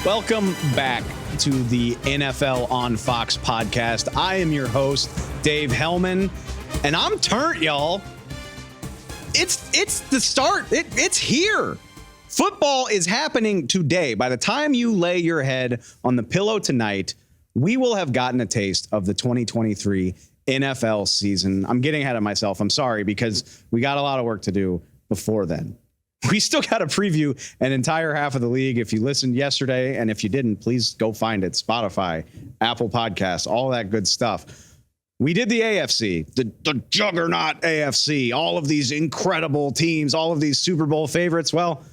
Welcome back to the NFL on Fox podcast. I am your host, Dave Helman, and I'm turnt, y'all. It's the start. It's here. Football is happening today. By the time you lay your head on the pillow tonight, we will have gotten a taste of the 2023 NFL season. I'm getting ahead of myself. I'm sorry, because we got a lot of work to do before then. We still got to preview an entire half of the league. If you listened yesterday, and if you didn't, please go find it. Spotify, Apple Podcasts, all that good stuff. We did the AFC, the juggernaut AFC, all of these incredible teams, all of these Super Bowl favorites. Well,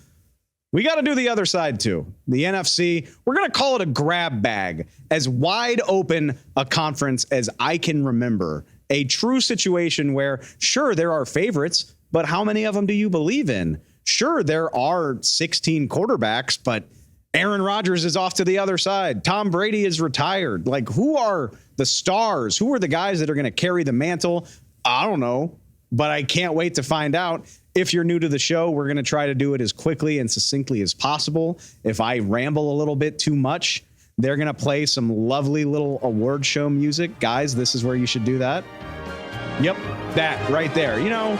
we got to do the other side too. The NFC, we're going to call it a grab bag. As wide open a conference as I can remember. A true situation where, sure, there are favorites, but how many of them do you believe in? Sure, there are 16 quarterbacks, but Aaron Rodgers is off to the other side. Tom Brady is retired. Like, who are the stars? Who are the guys that are going to carry the mantle? I don't know, but I can't wait to find out. If you're new to the show, we're going to try to do it as quickly and succinctly as possible. If I ramble a little bit too much, they're going to play some lovely little award show music. Guys, this is where you should do that. Yep, that right there. You know,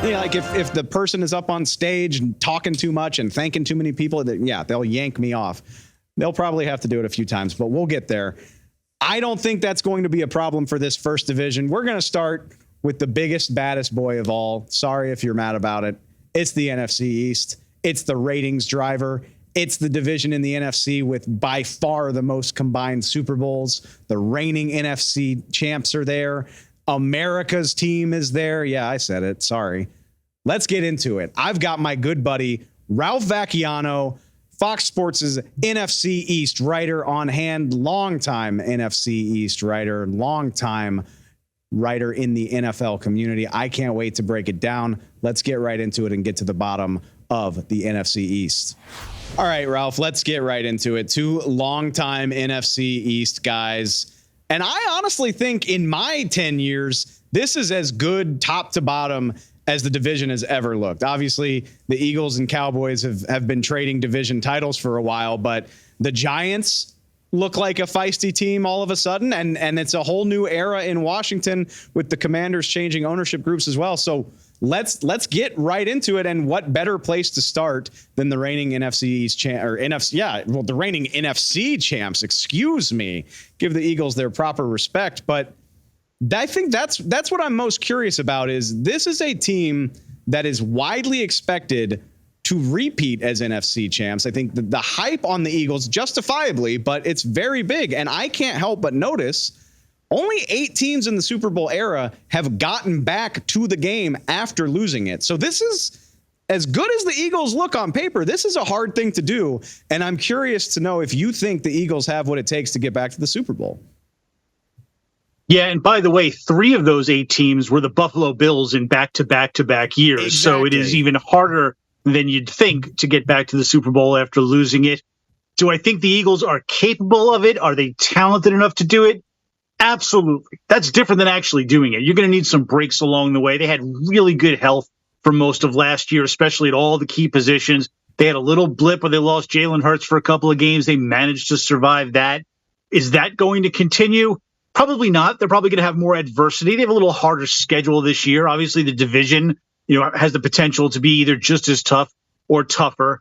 like if the person is up on stage and talking too much and thanking too many people, they'll yank me off. They'll probably have to do it a few times, but we'll get there. I don't think that's going to be a problem for this first division. We're going to start with the biggest, baddest boy of all. Sorry if you're mad about it. It's the NFC East. It's the ratings driver. It's the division in the NFC with by far the most combined Super Bowls. The reigning NFC champs are there. America's team is there. Yeah, I said it. Sorry. Let's get into it. I've got my good buddy, Ralph Vacchiano, Fox Sports' NFC East writer on hand, longtime NFC East writer, longtime writer in the NFL community. I can't wait to break it down. Let's get right into it and get to the bottom of the NFC East. All right, Ralph, let's get right into it. Two longtime NFC East guys. And I honestly think in my 10 years, this is as good top to bottom as the division has ever looked. Obviously, the Eagles and Cowboys have been trading division titles for a while, but the Giants look like a feisty team all of a sudden. And it's a whole new era in Washington with the Commanders changing ownership groups as well. So let's get right into it. And what better place to start than the reigning NFC East the reigning NFC champs, excuse me. Give the Eagles their proper respect. But I think that's what I'm most curious about is this is a team that is widely expected to repeat as NFC champs. I think the hype on the Eagles, justifiably, but it's very big. And I can't help but notice only 8 teams in the Super Bowl era have gotten back to the game after losing it. So this is, as good as the Eagles look on paper, this is a hard thing to do. And I'm curious to know if you think the Eagles have what it takes to get back to the Super Bowl. Yeah, and by the way, 3 of those 8 teams were the Buffalo Bills in back-to-back-to-back years. Exactly. So it is even harder than you'd think to get back to the Super Bowl after losing it. Do I think the Eagles are capable of it? Are they talented enough to do it? Absolutely. That's different than actually doing it. You're going to need some breaks along the way. They had really good health for most of last year, especially at all the key positions. They had a little blip where they lost Jalen Hurts for a couple of games. They managed to survive that. Is that going to continue? Probably not. They're probably going to have more adversity. They have a little harder schedule this year. Obviously, the division, has the potential to be either just as tough or tougher.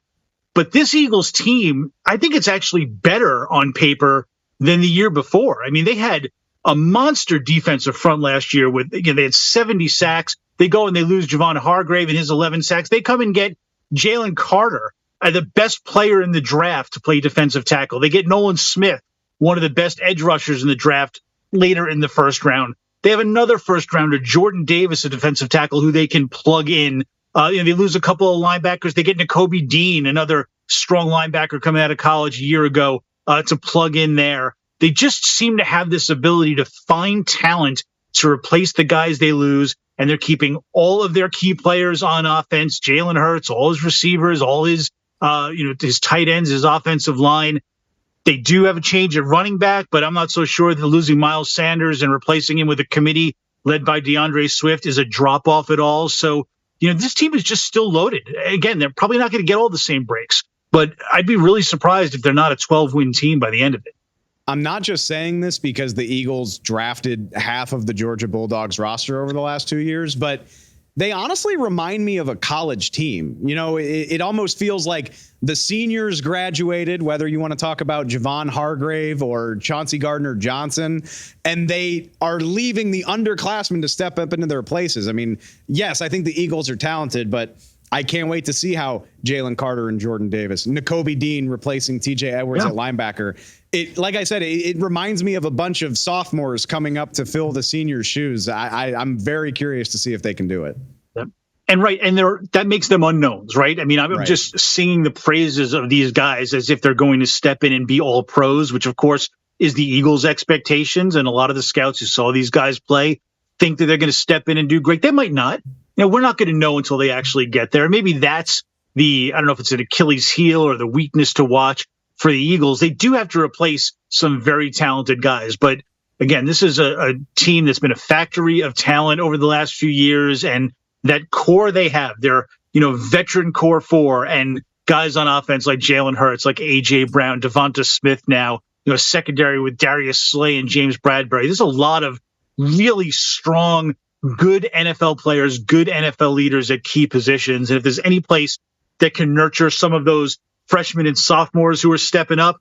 But this Eagles team, I think it's actually better on paper than the year before. I mean, they had a monster defensive front last year with, they had 70 sacks. They go and they lose Javon Hargrave and his 11 sacks. They come and get Jalen Carter, the best player in the draft to play defensive tackle. They get Nolan Smith, one of the best edge rushers in the draft, later in the first round. They have another first rounder, Jordan Davis, a defensive tackle who they can plug in. They lose a couple of linebackers. They get Nakobe Dean, another strong linebacker coming out of college a year ago, to plug in there. They just seem to have this ability to find talent to replace the guys they lose, and they're keeping all of their key players on offense, Jalen Hurts, all his receivers, all his tight ends, his offensive line. They do have a change at running back, but I'm not so sure that losing Miles Sanders and replacing him with a committee led by DeAndre Swift is a drop-off at all. So, this team is just still loaded. Again, they're probably not going to get all the same breaks. but I'd be really surprised if they're not a 12-win team by the end of it. I'm not just saying this because the Eagles drafted half of the Georgia Bulldogs roster over the last 2 years, but they honestly remind me of a college team. You know, it almost feels like the seniors graduated, whether you want to talk about Javon Hargrave or Chauncey Gardner-Johnson, and they are leaving the underclassmen to step up into their places. I mean, yes, I think the Eagles are talented, but I can't wait to see how Jalen Carter and Jordan Davis, Nakobe Dean replacing TJ Edwards at linebacker. Like I said, it reminds me of a bunch of sophomores coming up to fill the seniors' shoes. I'm very curious to see if they can do it. And that makes them unknowns, right? I mean, I'm just singing the praises of these guys as if they're going to step in and be all pros, which of course is the Eagles' expectations. And a lot of the scouts who saw these guys play think that they're going to step in and do great. They might not. You know, we're not going to know until they actually get there. Maybe that's I don't know if it's an Achilles heel or the weakness to watch for the Eagles. They do have to replace some very talented guys. But again, this is a team that's been a factory of talent over the last few years. And that core they have, their, veteran core four and guys on offense like Jalen Hurts, like A.J. Brown, Devonta Smith now, secondary with Darius Slay and James Bradbury. There's a lot of really strong, good NFL players, good NFL leaders at key positions. And if there's any place that can nurture some of those freshmen and sophomores who are stepping up,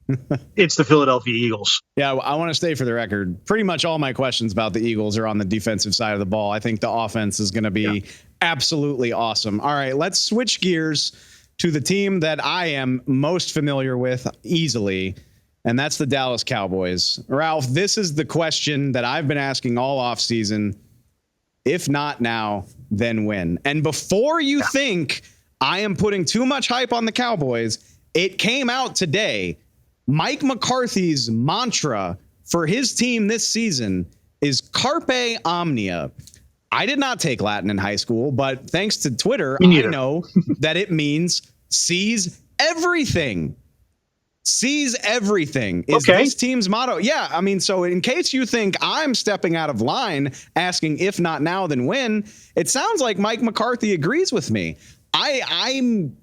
it's the Philadelphia Eagles. Yeah, I want to stay for the record. Pretty much all my questions about the Eagles are on the defensive side of the ball. I think the offense is going to be absolutely awesome. All right, let's switch gears to the team that I am most familiar with easily, and that's the Dallas Cowboys. Ralph, this is the question that I've been asking all offseason. If not now, then when? And before you think I am putting too much hype on the Cowboys, it came out today. Mike McCarthy's mantra for his team this season is Carpe Omnia. I did not take Latin in high school, but thanks to Twitter, I know that it means seize everything. Seize everything is this team's motto. Yeah, I mean, so in case you think I'm stepping out of line asking if not now, then when, it sounds like Mike McCarthy agrees with me. I'm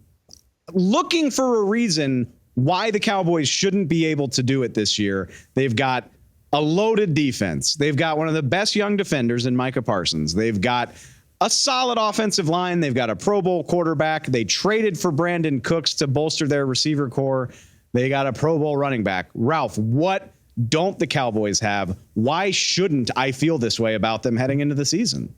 looking for a reason why the Cowboys shouldn't be able to do it this year. They've got a loaded defense. They've got one of the best young defenders in Micah Parsons. They've got a solid offensive line. They've got a Pro Bowl quarterback. They traded for Brandon Cooks to bolster their receiver core. They got a Pro Bowl running back. Ralph, what don't the Cowboys have? Why shouldn't I feel this way about them heading into the season?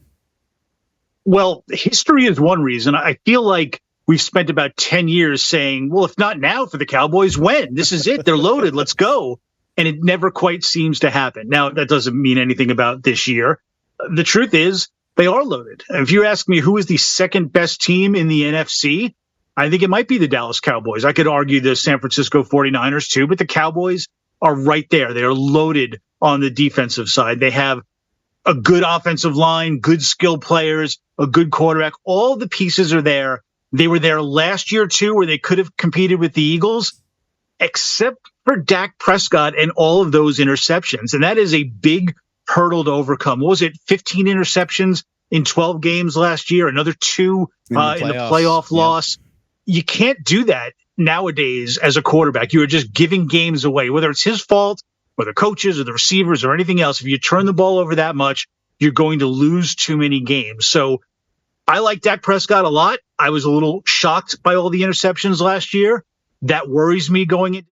Well, history is one reason. I feel like we've spent about 10 years saying, well, if not now for the Cowboys, when? This is it. They're loaded. Let's go. And it never quite seems to happen. Now, that doesn't mean anything about this year. The truth is they are loaded. If you ask me who is the second best team in the NFC, I think it might be the Dallas Cowboys. I could argue the San Francisco 49ers too, but the Cowboys are right there. They are loaded on the defensive side. They have a good offensive line, good skill players, a good quarterback. All the pieces are there. They were there last year too, where they could have competed with the Eagles, except for Dak Prescott and all of those interceptions. And that is a big hurdle to overcome. What was it? 15 interceptions in 12 games last year, another 2 in the playoff loss. You can't do that nowadays as a quarterback. You are just giving games away, whether it's his fault or the coaches or the receivers or anything else. If you turn the ball over that much, you're going to lose too many games. So I like Dak Prescott a lot. I was a little shocked by all the interceptions last year. That worries me going into.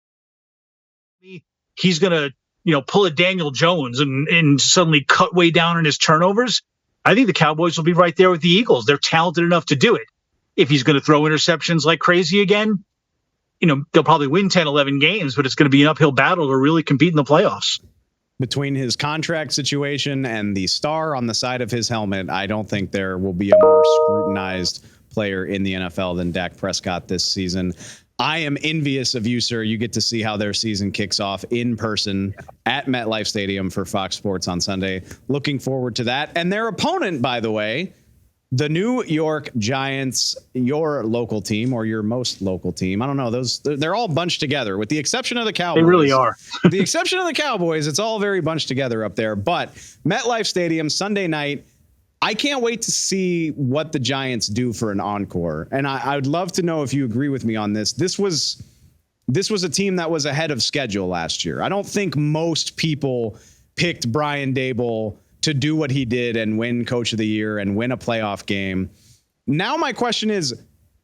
He's going to, pull a Daniel Jones and suddenly cut way down on his turnovers. I think the Cowboys will be right there with the Eagles. They're talented enough to do it. If he's going to throw interceptions like crazy again, they'll probably win 10, 11 games, but it's going to be an uphill battle to really compete in the playoffs. Between his contract situation and the star on the side of his helmet, I don't think there will be a more scrutinized player in the NFL than Dak Prescott this season. I am envious of you, sir. You get to see how their season kicks off in person at MetLife Stadium for Fox Sports on Sunday. Looking forward to that. And their opponent, by the way, the New York Giants, your local team or your most local team. I don't know. They're all bunched together with the exception of the Cowboys. They really are. The exception of the Cowboys. It's all very bunched together up there. But MetLife Stadium, Sunday night, I can't wait to see what the Giants do for an encore. And I would love to know if you agree with me on this. This was a team that was ahead of schedule last year. I don't think most people picked Brian Daboll to do what he did and win Coach of the Year and win a playoff game. Now my question is,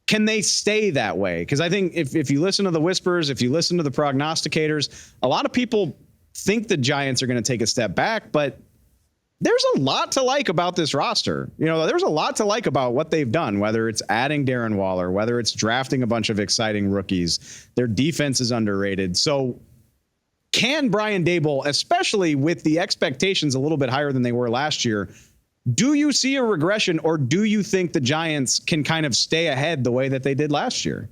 can they stay that way? Because I think if you listen to the whispers, if you listen to the prognosticators, a lot of people think the Giants are going to take a step back, but there's a lot to like about this roster. There's a lot to like about what they've done, whether it's adding Darren Waller, whether it's drafting a bunch of exciting rookies. Their defense is underrated. So can Brian Daboll, especially with the expectations a little bit higher than they were last year, do you see a regression, or do you think the Giants can kind of stay ahead the way that they did last year?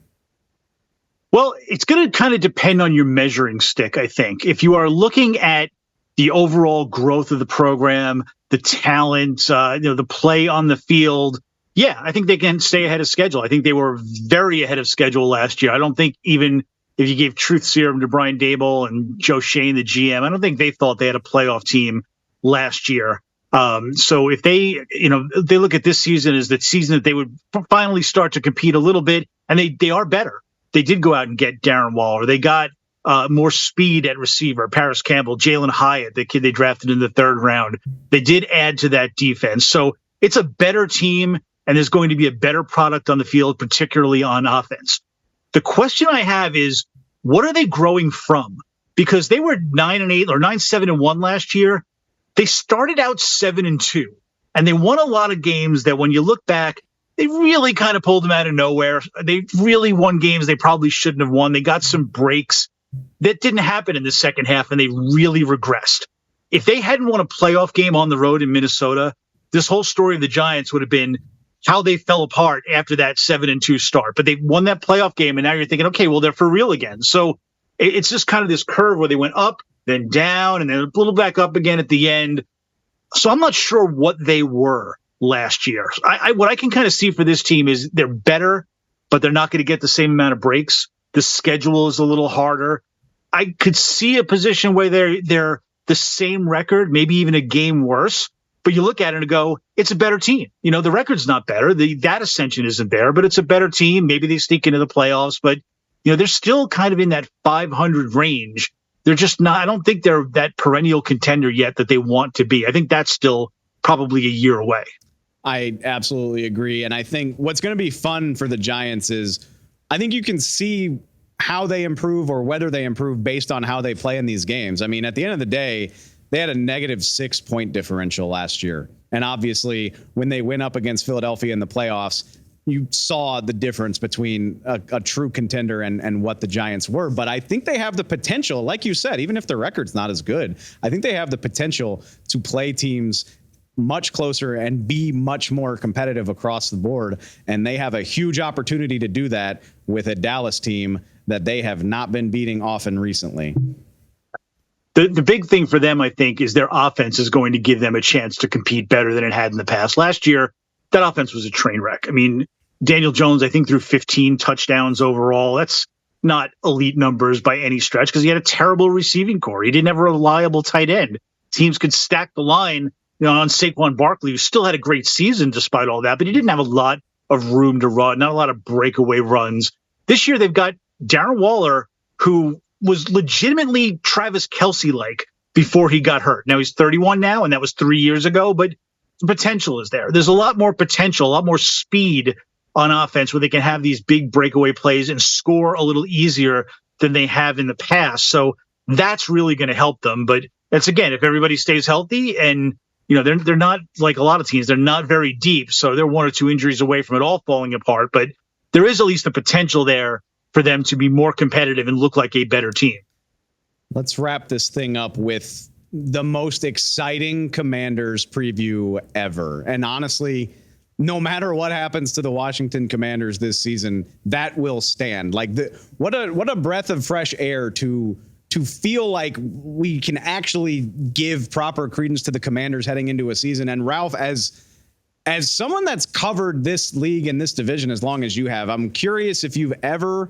Well, it's going to kind of depend on your measuring stick, I think. If you are looking at the overall growth of the program, the talent, the play on the field, yeah, I think they can stay ahead of schedule. I think they were very ahead of schedule last year. I don't think even if you gave truth serum to Brian Daboll and Joe Shane, the GM, I don't think they thought they had a playoff team last year. So if they look at this season as the season that they would finally start to compete a little bit, and they are better. They did go out and get Darren Waller. They got more speed at receiver, Paris Campbell, Jalen Hyatt, the kid they drafted in the 3rd round. They did add to that defense. So it's a better team, and there's going to be a better product on the field, particularly on offense. The question I have is, what are they growing from? Because they were 9-8 or 9-7-1 last year. They started out 7-2, and they won a lot of games that when you look back, they really kind of pulled them out of nowhere. They really won games they probably shouldn't have won. They got some breaks. That didn't happen in the second half, and they really regressed. If they hadn't won a playoff game on the road in Minnesota, this whole story of the Giants would have been how they fell apart after that 7-2 start. But they won that playoff game, and now you're thinking, okay, well, they're for real again. So it's just kind of this curve where they went up, then down, and then a little back up again at the end. So I'm not sure what they were last year. What I can kind of see for this team is they're better, but they're not going to get the same amount of breaks. The schedule is a little harder. I could see a position where they're the same record, maybe even a game worse. But you look at it and go, it's a better team. The record's not better. That ascension isn't there, but it's a better team. Maybe they sneak into the playoffs, but they're still kind of in that 500 range. They're just not. I don't think they're that perennial contender yet that they want to be. I think that's still probably a year away. I absolutely agree. And I think what's going to be fun for the Giants is I think you can see how they improve or whether they improve based on how they play in these games. I mean, at the end of the day, they had a -6 point differential last year. And obviously, when they went up against Philadelphia in the playoffs, you saw the difference between a true contender and what the Giants were. But I think they have the potential, like you said, even if the record's not as good, I think they have the potential to play teams much closer and be much more competitive across the board. And they have a huge opportunity to do that with a Dallas team that they have not been beating often recently. The big thing for them, I think, is their offense is going to give them a chance to compete better than it had in the past. Last year, that offense was a train wreck. I mean, Daniel Jones, I think, threw 15 touchdowns overall. That's not elite numbers by any stretch because he had a terrible receiving core. He didn't have a reliable tight end. Teams could stack the line on Saquon Barkley, who still had a great season despite all that, but he didn't have a lot of room to run, not a lot of breakaway runs. This year, they've got Darren Waller, who was legitimately Travis Kelce-like before he got hurt. Now he's 31 now, and that was 3 years ago, but the potential is there. There's a lot more potential, a lot more speed on offense where they can have these big breakaway plays and score a little easier than they have in the past. So that's really going to help them. But that's, again, if everybody stays healthy and they're not like a lot of teams. They're not very deep, so they're 1 or 2 injuries away from it all falling apart. But there is at least the potential there for them to be more competitive and look like a better team. Let's wrap this thing up with the most exciting Commanders preview ever. And honestly, no matter what happens to the Washington Commanders this season, that will stand. Like what a breath of fresh air to feel like we can actually give proper credence to the Commanders heading into a season. And Ralph, as someone that's covered this league and this division as long as you have, I'm curious if you've ever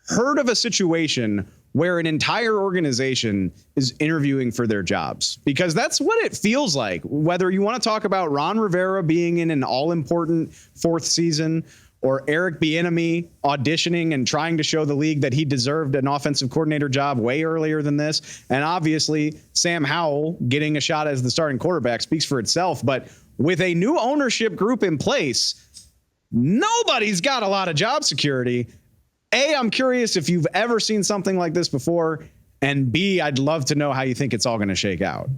heard of a situation where an entire organization is interviewing for their jobs, because that's what it feels like. Whether you want to talk about Ron Rivera being in an all-important fourth season, or Eric Bieniemy auditioning and trying to show the league that he deserved an offensive coordinator job way earlier than this, and obviously Sam Howell getting a shot as the starting quarterback speaks for itself. But with a new ownership group in place, nobody's got a lot of job security. A, I'm curious if you've ever seen something like this before, and B, I'd love to know how you think it's all going to shake out.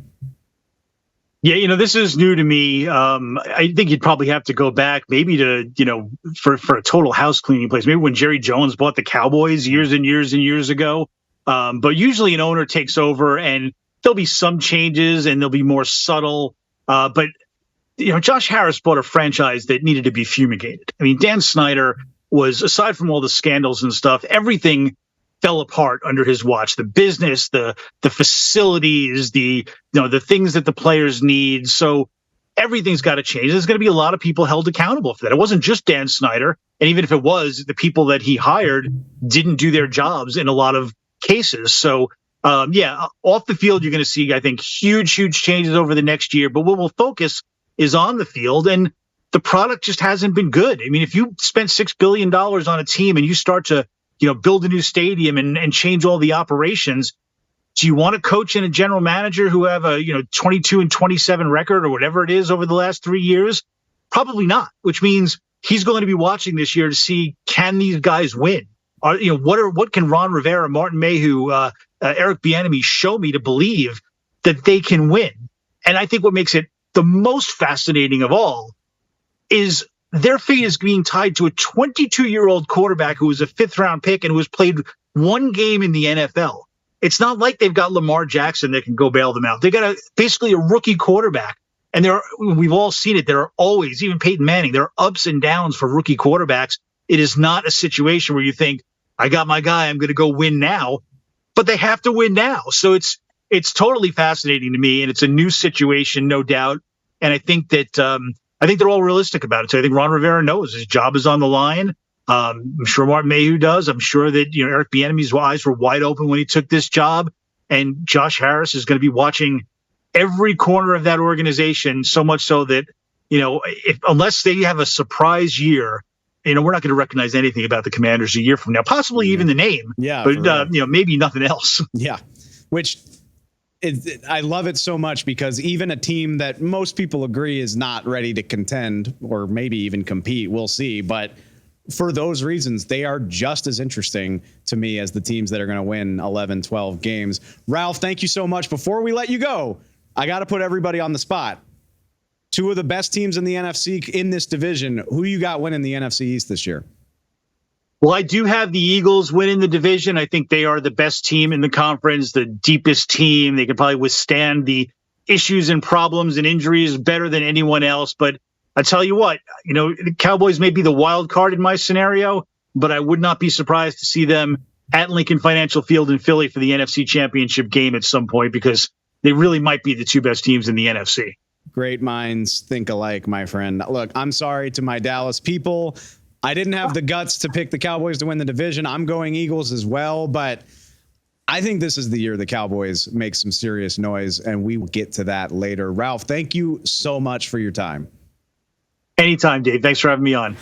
Yeah, this is new to me. I think you'd probably have to go back maybe to, for a total house cleaning place. Maybe when Jerry Jones bought the Cowboys years and years and years ago. But usually an owner takes over and there'll be some changes and they'll be more subtle. But Josh Harris bought a franchise that needed to be fumigated. I mean, Dan Snyder was, aside from all the scandals and stuff, everything fell apart under his watch. The business, the facilities, the things that the players need. So everything's got to change. There's going to be a lot of people held accountable for that. It wasn't just Dan Snyder. And even if it was, the people that he hired didn't do their jobs in a lot of cases. So off the field, you're going to see, I think, huge changes over the next year. But what we'll focus is on the field, and the product just hasn't been good. I mean, if you spent $6 billion on a team and you start to build a new stadium and change all the operations, do you want to coach and a general manager who have a 22-27 record or whatever it is over the last 3 years? Probably not, which means he's going to be watching this year to see, can these guys win? What can Ron Rivera, Martin Mayhew, Eric Bieniemy show me to believe that they can win? And I think what makes it the most fascinating of all is their fate is being tied to a 22-year-old quarterback who was a fifth-round pick and who has played one game in the NFL. It's not like they've got Lamar Jackson that can go bail them out. They got basically a rookie quarterback. And we've all seen it. There are always, even Peyton Manning, there are ups and downs for rookie quarterbacks. It is not a situation where you think, I got my guy, I'm going to go win now. But they have to win now. So it's totally fascinating to me, and it's a new situation, no doubt. And I think that I think they're all realistic about it. So I think Ron Rivera knows his job is on the line. I'm sure Martin Mayhew does. I'm sure that Eric Bieniemy's eyes were wide open when he took this job, and Josh Harris is going to be watching every corner of that organization. So much so that unless they have a surprise year, we're not going to recognize anything about the Commanders a year from now. Possibly even the name. Yeah, but maybe nothing else. Yeah, which. I love it so much because even a team that most people agree is not ready to contend or maybe even compete, we'll see. But for those reasons, they are just as interesting to me as the teams that are going to win 11, 12 games. Ralph, thank you so much. Before we let you go, I got to put everybody on the spot. Two of the best teams in the NFC in this division. Who you got winning the NFC East this year? Well, I do have the Eagles winning the division. I think they are the best team in the conference, the deepest team. They could probably withstand the issues and problems and injuries better than anyone else. But I tell you what, the Cowboys may be the wild card in my scenario, but I would not be surprised to see them at Lincoln Financial Field in Philly for the NFC Championship game at some point, because they really might be the two best teams in the NFC. Great minds think alike, my friend. Look, I'm sorry to my Dallas people. I didn't have the guts to pick the Cowboys to win the division. I'm going Eagles as well, but I think this is the year the Cowboys make some serious noise, and we will get to that later. Ralph, thank you so much for your time. Anytime, Dave. Thanks for having me on.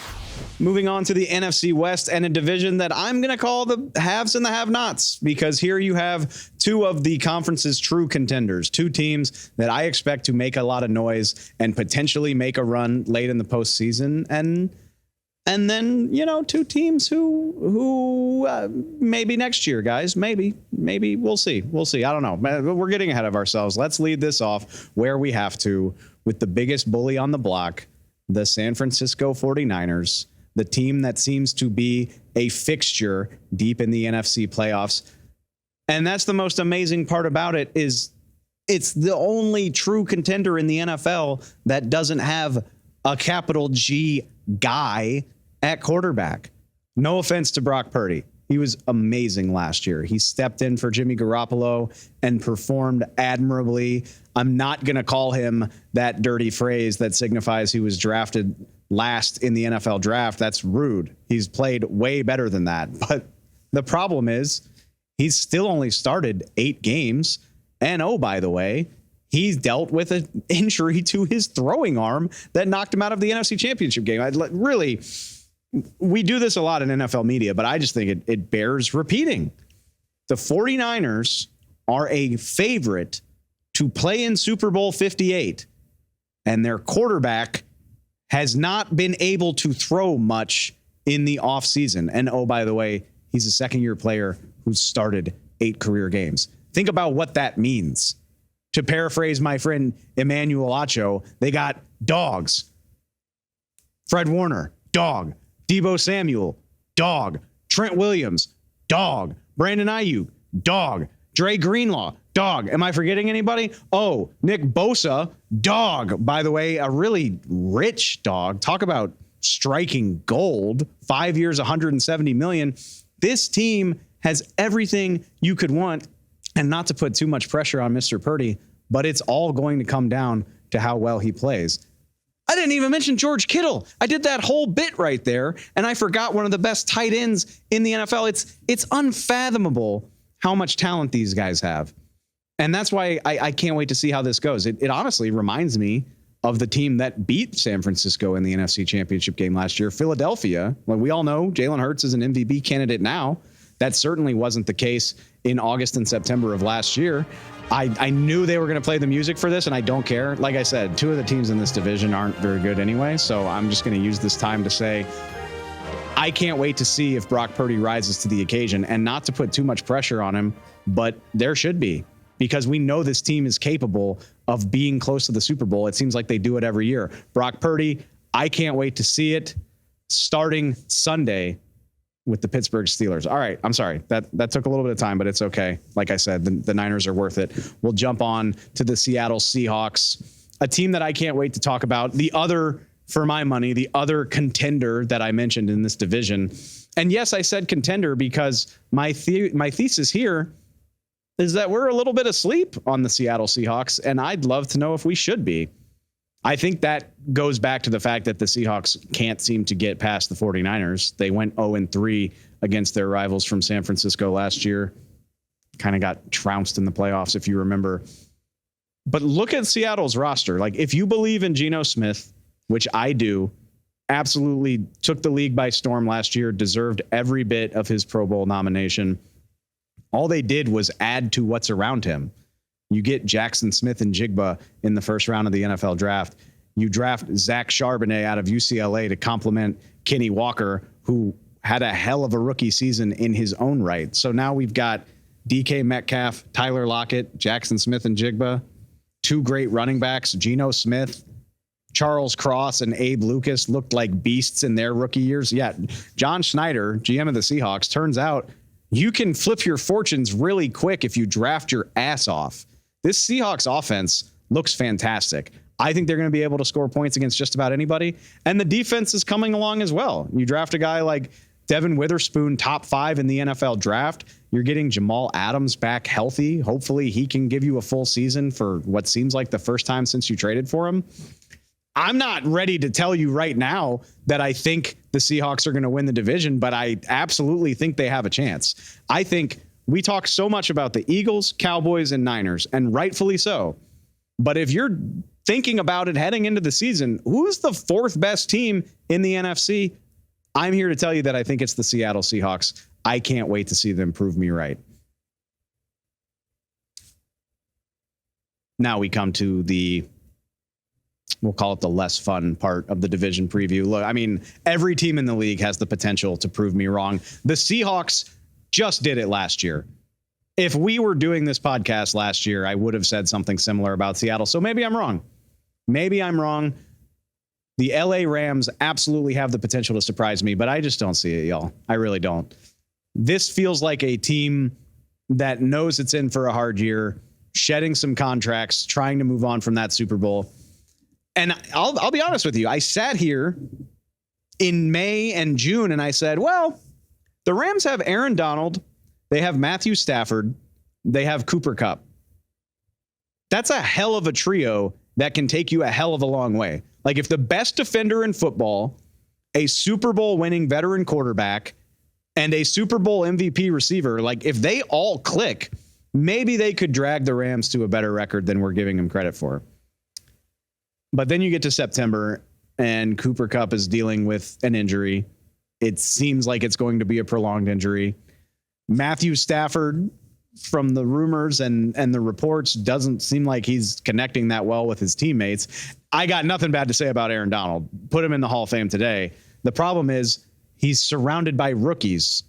Moving on to the NFC West, and a division that I'm going to call the haves and the have-nots, because here you have two of the conference's true contenders, two teams that I expect to make a lot of noise and potentially make a run late in the postseason, and then, two teams who maybe next year, guys, maybe we'll see. I don't know. We're getting ahead of ourselves. Let's lead this off where we have to, with the biggest bully on the block, the San Francisco 49ers, the team that seems to be a fixture deep in the NFC playoffs. And that's the most amazing part about it, is it's the only true contender in the NFL that doesn't have a capital G guy at quarterback. No offense to Brock Purdy. He was amazing last year. He stepped in for Jimmy Garoppolo and performed admirably. I'm not going to call him that dirty phrase that signifies he was drafted last in the NFL draft. That's rude. He's played way better than that. But the problem is He's still only started 8 games. And oh, by the way, he's dealt with an injury to his throwing arm that knocked him out of the NFC Championship game. Really, we do this a lot in NFL media, but I just think it bears repeating. The 49ers are a favorite to play in Super Bowl 58, and their quarterback has not been able to throw much in the offseason. And oh, by the way, he's a second-year player who's started 8 career games. Think about what that means. To paraphrase my friend Emmanuel Acho, they got dogs. Fred Warner, dog. Deebo Samuel, dog. Trent Williams, dog. Brandon Ayuk, dog. Dre Greenlaw, dog. Am I forgetting anybody? Oh, Nick Bosa, dog. By the way, a really rich dog. Talk about striking gold. 5 years, $170 million. This team has everything you could want. And not to put too much pressure on Mr. Purdy, but it's all going to come down to how well he plays. I didn't even mention George Kittle. I did that whole bit right there, and I forgot one of the best tight ends in the NFL. It's unfathomable how much talent these guys have. And that's why I can't wait to see how this goes. It honestly reminds me of the team that beat San Francisco in the NFC Championship game last year, Philadelphia. Like we all know, Jalen Hurts is an MVP candidate now. That certainly wasn't the case in August and September of last year. I knew they were going to play the music for this, and I don't care. Like I said, 2 of the teams in this division aren't very good anyway, so I'm just going to use this time to say I can't wait to see if Brock Purdy rises to the occasion, and not to put too much pressure on him, but there should be, because we know this team is capable of being close to the Super Bowl. It seems like they do it every year. Brock Purdy, I can't wait to see it starting Sunday with the Pittsburgh Steelers. All right, I'm sorry. That took a little bit of time, but it's okay. Like I said, the Niners are worth it. We'll jump on to the Seattle Seahawks, a team that I can't wait to talk about. The other, for my money, the other contender that I mentioned in this division. And yes, I said contender because my thesis here is that we're a little bit asleep on the Seattle Seahawks, and I'd love to know if we should be. I think that goes back to the fact that the Seahawks can't seem to get past the 49ers. They went 0-3 against their rivals from San Francisco last year. Kind of got trounced in the playoffs, if you remember. But look at Seattle's roster. Like, if you believe in Geno Smith, which I do, absolutely took the league by storm last year, deserved every bit of his Pro Bowl nomination. All they did was add to what's around him. You get Jackson Smith and Jigba in the first round of the NFL draft. You draft Zach Charbonnet out of UCLA to complement Kenny Walker, who had a hell of a rookie season in his own right. So now we've got DK Metcalf, Tyler Lockett, Jackson Smith and Jigba, 2 great running backs. Geno Smith, Charles Cross, and Abe Lucas looked like beasts in their rookie years. Yeah, John Schneider, GM of the Seahawks, turns out you can flip your fortunes really quick if you draft your ass off. This Seahawks offense looks fantastic. I think they're going to be able to score points against just about anybody. And the defense is coming along as well. You draft a guy like Devin Witherspoon, top 5 in the NFL draft. You're getting Jamal Adams back healthy. Hopefully he can give you a full season for what seems like the first time since you traded for him. I'm not ready to tell you right now that I think the Seahawks are going to win the division, but I absolutely think they have a chance. I think we talk so much about the Eagles, Cowboys, and Niners, and rightfully so. But if you're thinking about it heading into the season, who's the 4th best team in the NFC? I'm here to tell you that I think it's the Seattle Seahawks. I can't wait to see them prove me right. Now we come to we'll call it the less fun part of the division preview. Look, I mean, every team in the league has the potential to prove me wrong. The Seahawks just did it last year. If we were doing this podcast last year, I would have said something similar about Seattle. So maybe I'm wrong. Maybe I'm wrong. The LA Rams absolutely have the potential to surprise me, but I just don't see it, y'all. I really don't. This feels like a team that knows it's in for a hard year, shedding some contracts, trying to move on from that Super Bowl. And I'll be honest with you. I sat here in May and June and I said, well, the Rams have Aaron Donald. They have Matthew Stafford. They have Cooper Kupp. That's a hell of a trio that can take you a hell of a long way. Like, if the best defender in football, a Super Bowl winning veteran quarterback, and a Super Bowl MVP receiver, like if they all click, maybe they could drag the Rams to a better record than we're giving them credit for. But then you get to September and Cooper Kupp is dealing with an injury. It seems like it's going to be a prolonged injury. Matthew Stafford, from the rumors and the reports, doesn't seem like he's connecting that well with his teammates. I got nothing bad to say about Aaron Donald. Put him in the Hall of Fame today. The problem is he's surrounded by rookies.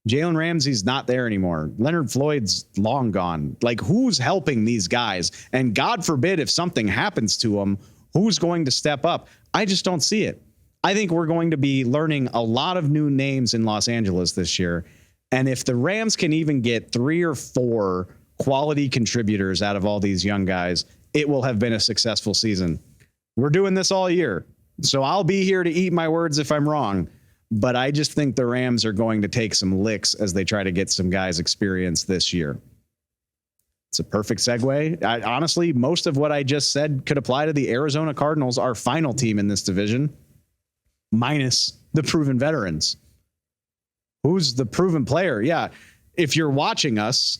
Jalen Ramsey's not there anymore. Leonard Floyd's long gone. Like, who's helping these guys? And God forbid if something happens to them, who's going to step up? I just don't see it. I think we're going to be learning a lot of new names in Los Angeles this year. And if the Rams can even get 3 or 4 quality contributors out of all these young guys, it will have been a successful season. We're doing this all year, so I'll be here to eat my words if I'm wrong. But I just think the Rams are going to take some licks as they try to get some guys experience this year. It's a perfect segue. Honestly, most of what I just said could apply to the Arizona Cardinals, our final team in this division, minus the proven veterans. Who's the proven player? Yeah, if you're watching us,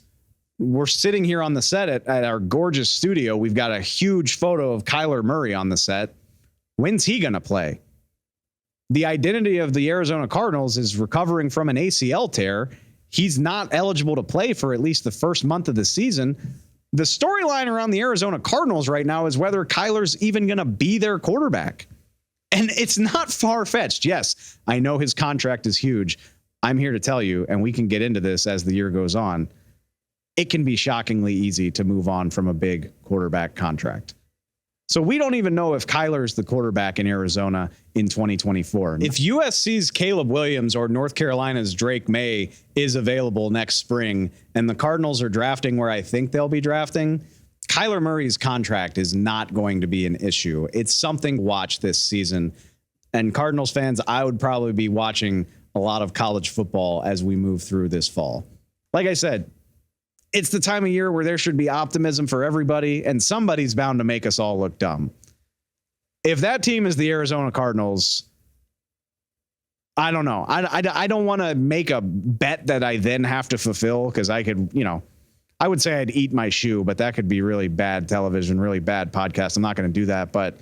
we're sitting here on the set at our gorgeous studio. We've got a huge photo of Kyler Murray on the set. When's he going to play? The identity of the Arizona Cardinals is recovering from an ACL tear. He's not eligible to play for at least the first month of the season. The storyline around the Arizona Cardinals right now is whether Kyler's even going to be their quarterback. And it's not far-fetched. Yes, I know his contract is huge. I'm here to tell you, and we can get into this as the year goes on, it can be shockingly easy to move on from a big quarterback contract. So we don't even know if Kyler's the quarterback in Arizona in 2024. If USC's Caleb Williams or North Carolina's Drake May is available next spring and the Cardinals are drafting where I think they'll be drafting, Kyler Murray's contract is not going to be an issue. It's something to watch this season. And Cardinals fans, I would probably be watching a lot of college football as we move through this fall. Like I said, it's the time of year where there should be optimism for everybody, and somebody's bound to make us all look dumb. If that team is the Arizona Cardinals, I don't know. I don't want to make a bet that I then have to fulfill, because I could, I would say I'd eat my shoe, but that could be really bad television, really bad podcast. I'm not going to do that, but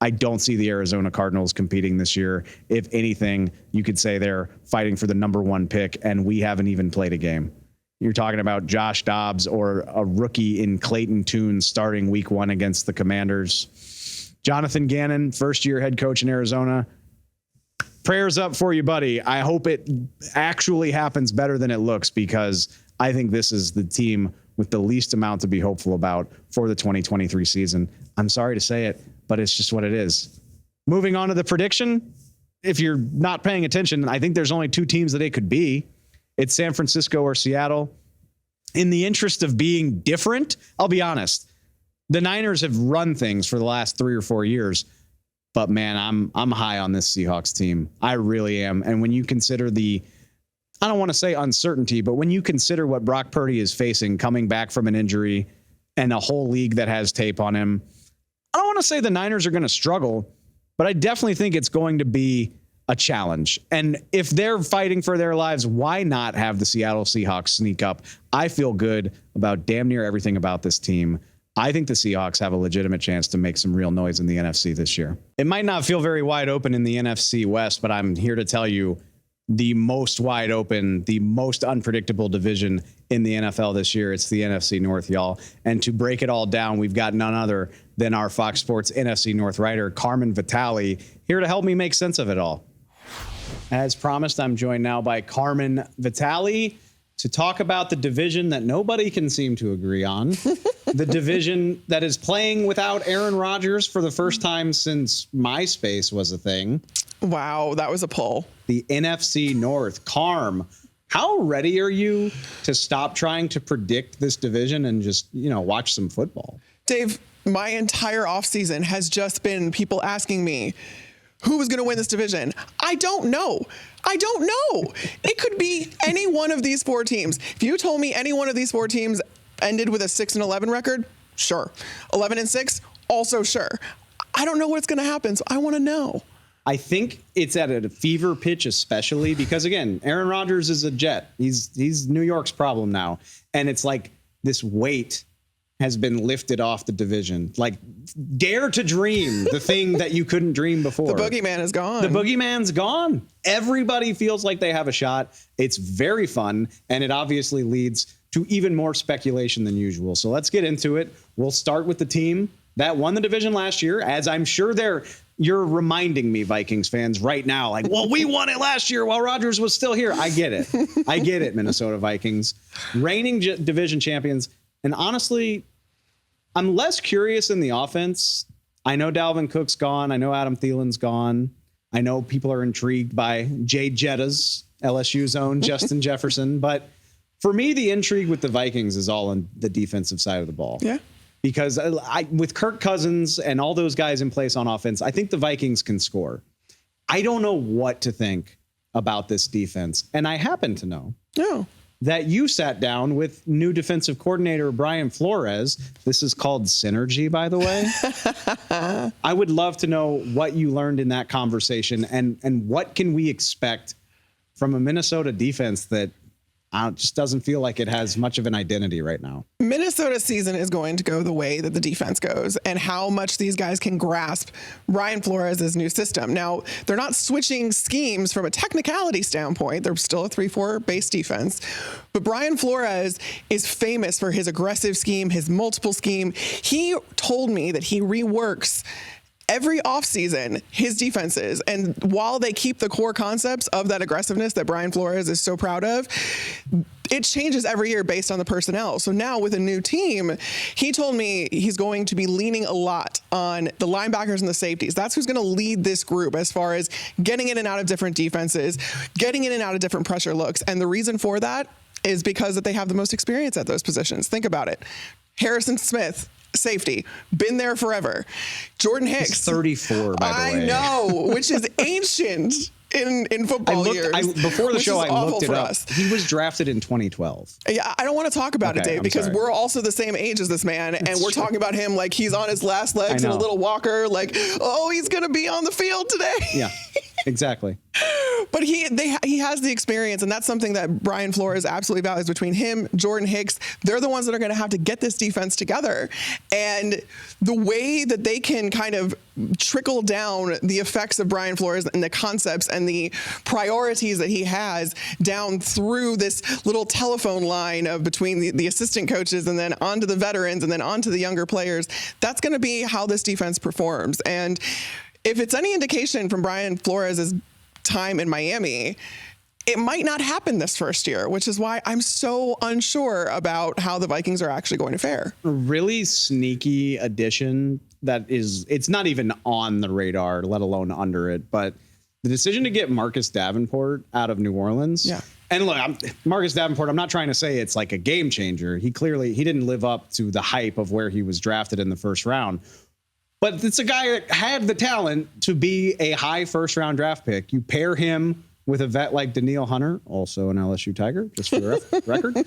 I don't see the Arizona Cardinals competing this year. If anything, you could say they're fighting for the number 1 pick, and we haven't even played a game. You're talking about Josh Dobbs or a rookie in Clayton Tune starting week 1 against the Commanders. Jonathan Gannon, first-year head coach in Arizona. Prayers up for you, buddy. I hope it actually happens better than it looks, because I think this is the team with the least amount to be hopeful about for the 2023 season. I'm sorry to say it, but it's just what it is. Moving on to the prediction. If you're not paying attention, I think there's only 2 teams that it could be. It's San Francisco or Seattle. In the interest of being different, I'll be honest. The Niners have run things for the last 3 or 4 years, but man, I'm high on this Seahawks team. I really am. And when you consider I don't want to say uncertainty, but when you consider what Brock Purdy is facing coming back from an injury and a whole league that has tape on him, I don't want to say the Niners are going to struggle, but I definitely think it's going to be a challenge. And if they're fighting for their lives, why not have the Seattle Seahawks sneak up? I feel good about damn near everything about this team. I think the Seahawks have a legitimate chance to make some real noise in the NFC this year. It might not feel very wide open in the NFC West, but I'm here to tell you the most wide open, the most unpredictable division in the NFL this year. It's the NFC North, y'all. And to break it all down, we've got none other than our Fox Sports NFC North writer, Carmen Vitale, here to help me make sense of it all. As promised, I'm joined now by Carmen Vitale to talk about the division that nobody can seem to agree on. The division that is playing without Aaron Rodgers for the first time since MySpace was a thing. Wow, that was a pull. The NFC North. Carm, how ready are you to stop trying to predict this division and just, watch some football? Dave, my entire offseason has just been people asking me, who was going to win this division? I don't know. It could be any one of these 4 teams. If you told me any one of these 4 teams ended with a 6-11 record, sure. 11-6, also sure. I don't know what's going to happen, so I want to know. I think it's at a fever pitch, especially because, again, Aaron Rodgers is a Jet. He's New York's problem now. And it's like this weight has been lifted off the division. Like, dare to dream the thing that you couldn't dream before. The boogeyman is gone. The boogeyman's gone. Everybody feels like they have a shot. It's very fun, and it obviously leads to even more speculation than usual. So let's get into it. We'll start with the team that won the division last year, as I'm sure you're reminding me, Vikings fans, right now, like, well, we won it last year while Rodgers was still here. I get it. I get it, Minnesota Vikings. Reigning division champions. And honestly, I'm less curious in the offense. I know Dalvin Cook's gone. I know Adam Thielen's gone. I know people are intrigued by Jay Jetta's LSU's own Justin Jefferson. But for me, the intrigue with the Vikings is all on the defensive side of the ball. Yeah. Because with Kirk Cousins and all those guys in place on offense, I think the Vikings can score. I don't know what to think about this defense. And I happen to know that you sat down with new defensive coordinator Brian Flores. This is called synergy, by the way. I would love to know what you learned in that conversation and what can we expect from a Minnesota defense that just doesn't feel like it has much of an identity right now. Minnesota's season is going to go the way that the defense goes, and how much these guys can grasp Brian Flores' new system. Now, they're not switching schemes from a technicality standpoint. They're still a 3-4 base defense. But Brian Flores is famous for his aggressive scheme, his multiple scheme. He told me that he reworks every offseason his defenses. And while they keep the core concepts of that aggressiveness that Brian Flores is so proud of, it changes every year based on the personnel. So now with a new team, he told me he's going to be leaning a lot on the linebackers and the safeties. That's who's going to lead this group as far as getting in and out of different defenses, getting in and out of different pressure looks. And the reason for that is because that they have the most experience at those positions. Think about it. Harrison Smith, safety, been there forever. Jordan Hicks, he's 34, by the way. I know, which is ancient in football years. Before the show, I looked it up. Us. He was drafted in 2012. Yeah, I don't want to talk about it, Dave, because we're also the same age as this man, and we're talking about him like he's on his last legs in a little walker, like, oh, he's going to be on the field today. Yeah, exactly. But he has the experience, and that's something that Brian Flores absolutely values. Between him, Jordan Hicks, they're the ones that are going to have to get this defense together. And the way that they can kind of trickle down the effects of Brian Flores and the concepts and the priorities that he has down through this little telephone line of between the assistant coaches and then onto the veterans and then onto the younger players, that's going to be how this defense performs. And if it's any indication from Brian Flores' time in Miami, it might not happen this first year, which is why I'm so unsure about how the Vikings are actually going to fare. A really sneaky addition that it's not even on the radar, let alone under it, but the decision to get Marcus Davenport out of New Orleans. Yeah. And look, Marcus Davenport, I'm not trying to say it's like a game changer. He didn't live up to the hype of where he was drafted in the first round. But it's a guy that had the talent to be a high first-round draft pick. You pair him with a vet like Danielle Hunter, also an LSU Tiger, just for the record.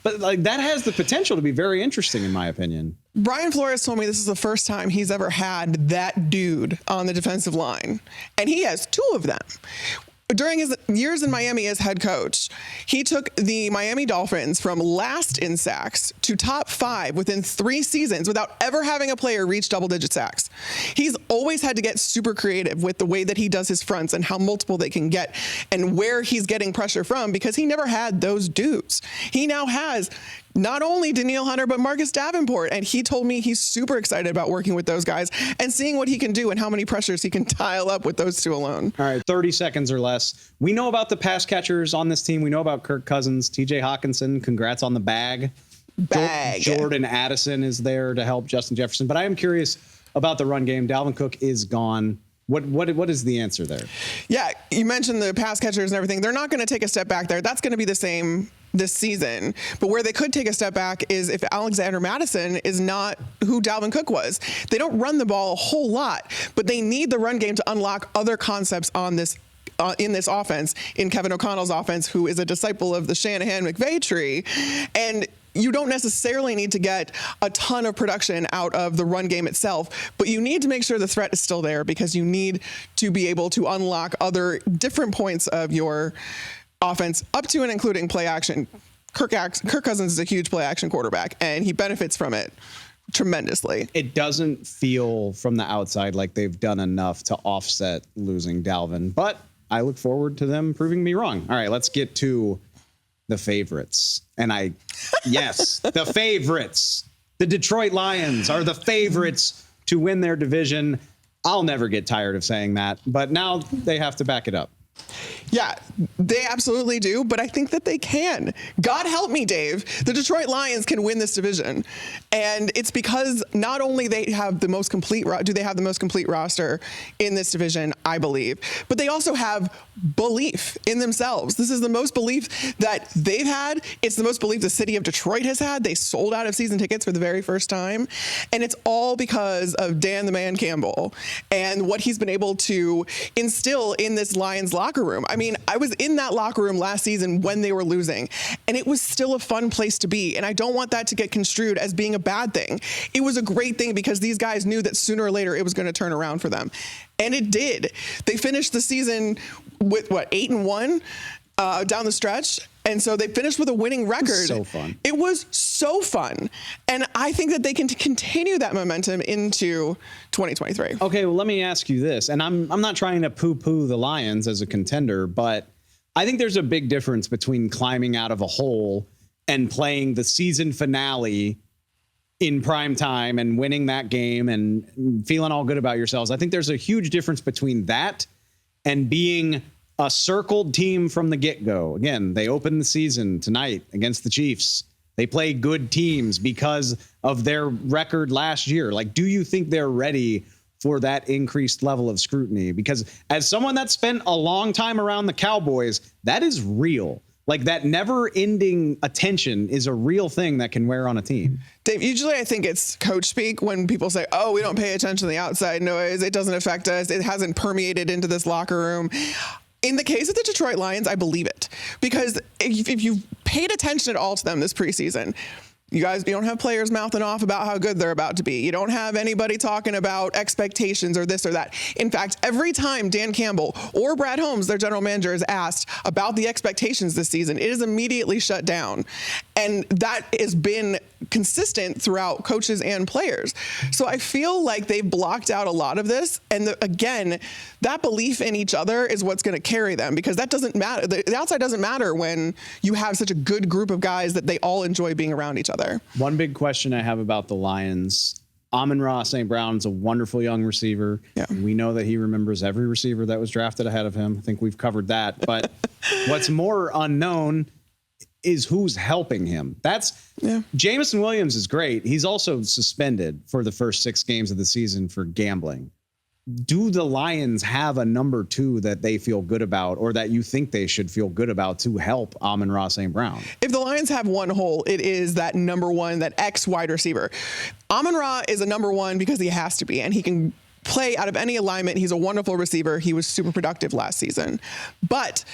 But like that has the potential to be very interesting, in my opinion. Brian Flores told me this is the first time he's ever had that dude on the defensive line, and he has two of them. During his years in Miami as head coach, he took the Miami Dolphins from last in sacks to top 5 within 3 seasons without ever having a player reach double-digit sacks. He's always had to get super creative with the way that he does his fronts and how multiple they can get and where he's getting pressure from, because he never had those dudes. He now has not only Danielle Hunter, but Marcus Davenport. And he told me he's super excited about working with those guys and seeing what he can do and how many pressures he can dial up with those two alone. All right, 30 seconds or less. We know about the pass catchers on this team. We know about Kirk Cousins, TJ Hawkinson. Congrats on the bag. Jordan Addison is there to help Justin Jefferson. But I am curious about the run game. Dalvin Cook is gone. What is the answer there? Yeah, you mentioned the pass catchers and everything. They're not going to take a step back there. That's going to be the same this season. But where they could take a step back is if Alexander Mattison is not who Dalvin Cook was. They don't run the ball a whole lot, but they need the run game to unlock other concepts on this in this offense, in Kevin O'Connell's offense, who is a disciple of the Shanahan-McVay tree. And you don't necessarily need to get a ton of production out of the run game itself, but you need to make sure the threat is still there because you need to be able to unlock other different points of your offense up to and including play action. Kirk Cousins is a huge play action quarterback, and he benefits from it tremendously. It doesn't feel from the outside like they've done enough to offset losing Dalvin, but I look forward to them proving me wrong. All right, let's get to the favorites. And yes, the favorites. The Detroit Lions are the favorites to win their division. I'll never get tired of saying that, but now they have to back it up. Yeah, they absolutely do, but I think that they can. God help me, Dave. The Detroit Lions can win this division, and it's because not only they have the most complete roster in this division, I believe, but they also have belief in themselves. This is the most belief that they've had. It's the most belief the city of Detroit has had. They sold out of season tickets for the very first time, and it's all because of Dan the Man Campbell and what he's been able to instill in this Lions locker room. I mean, I was in that locker room last season when they were losing, and it was still a fun place to be. And I don't want that to get construed as being a bad thing. It was a great thing because these guys knew that sooner or later it was going to turn around for them. And it did. They finished the season with 8-1 down the stretch. And so they finished with a winning record. So fun. It was so fun. And I think that they can continue that momentum into 2023. Okay, well, let me ask you this. And I'm not trying to poo-poo the Lions as a contender, but I think there's a big difference between climbing out of a hole and playing the season finale in prime time and winning that game and feeling all good about yourselves. I think there's a huge difference between that and being a circled team from the get-go. Again, they open the season tonight against the Chiefs. They play good teams because of their record last year. Like, do you think they're ready for that increased level of scrutiny? Because as someone that spent a long time around the Cowboys, that is real. Like, that never-ending attention is a real thing that can wear on a team. Dave, usually I think it's coach speak when people say, oh, we don't pay attention to the outside noise. It doesn't affect us. It hasn't permeated into this locker room. In the case of the Detroit Lions, I believe it. Because if you've paid attention at all to them this preseason, you don't have players mouthing off about how good they're about to be. You don't have anybody talking about expectations or this or that. In fact, every time Dan Campbell or Brad Holmes, their general manager, is asked about the expectations this season, it is immediately shut down. And that has been consistent throughout coaches and players. So I feel like they've blocked out a lot of this. And again, that belief in each other is what's going to carry them, because that doesn't matter. The outside doesn't matter when you have such a good group of guys that they all enjoy being around each other. One big question I have about the Lions, Amon-Ra St. Brown's a wonderful young receiver. Yeah. We know that he remembers every receiver that was drafted ahead of him. I think we've covered that. But what's more unknown is who's helping him. Jameson Williams is great. He's also suspended for the first 6 games of the season for gambling. Do the Lions have a number 2 that they feel good about, or that you think they should feel good about to help Amon-Ra St. Brown? If the Lions have one hole, it is that number 1, that X wide receiver. Amon-Ra is a number 1 because he has to be, and he can play out of any alignment. He's a wonderful receiver. He was super productive last season. But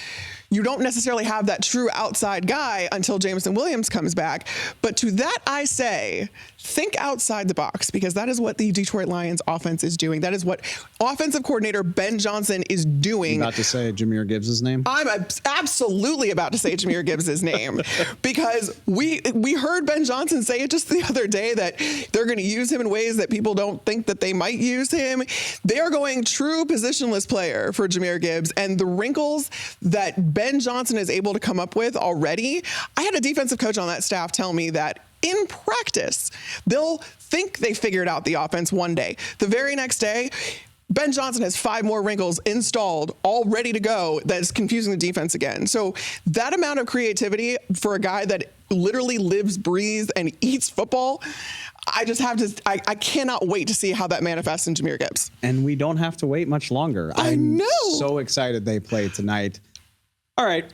you don't necessarily have that true outside guy until Jameson Williams comes back. But to that I say, think outside the box, because that is what the Detroit Lions offense is doing. That is what offensive coordinator Ben Johnson is doing. You about to say Jahmyr Gibbs' name? I'm absolutely about to say Jahmyr Gibbs' name, because we heard Ben Johnson say it just the other day that they're going to use him in ways that people don't think that they might use him. They are going true positionless player for Jahmyr Gibbs, and the wrinkles that Ben Johnson is able to come up with already. I had a defensive coach on that staff tell me that in practice, they'll think they figured out the offense one day. The very next day, Ben Johnson has 5 more wrinkles installed, all ready to go, that's confusing the defense again. So that amount of creativity for a guy that literally lives, breathes, and eats football, I cannot wait to see how that manifests in Jahmyr Gibbs. And we don't have to wait much longer. I'm so excited they play tonight. All right.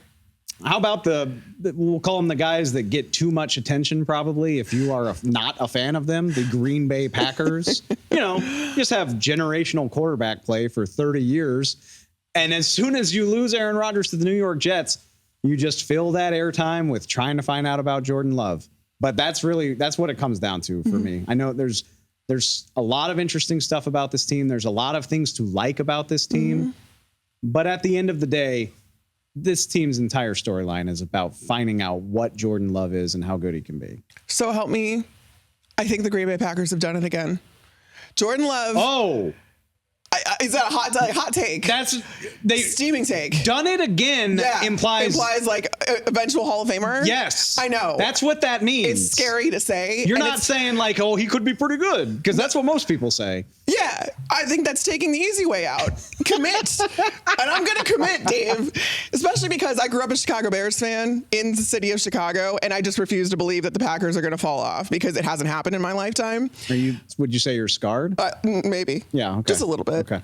How about we'll call them the guys that get too much attention, probably, if you are not a fan of them, the Green Bay Packers. Just have generational quarterback play for 30 years. And as soon as you lose Aaron Rodgers to the New York Jets, you just fill that airtime with trying to find out about Jordan Love. But that's what it comes down to for me. I know there's a lot of interesting stuff about this team. There's a lot of things to like about this team. But at the end of the day, this team's entire storyline is about finding out what Jordan Love is and how good he can be. So help me. I think the Green Bay Packers have done it again. Jordan Love. Oh. Is that a hot take? That's steaming take. Done it again implies like eventual Hall of Famer. Yes, I know. That's what that means. It's scary to say. You're not saying like, oh, he could be pretty good, because that's what most people say. Yeah, I think that's taking the easy way out. Commit, and I'm gonna commit, Dave. Especially because I grew up a Chicago Bears fan in the city of Chicago, and I just refuse to believe that the Packers are gonna fall off because it hasn't happened in my lifetime. Would you say you're scarred? Maybe. Yeah. Okay. Just a little bit. Okay.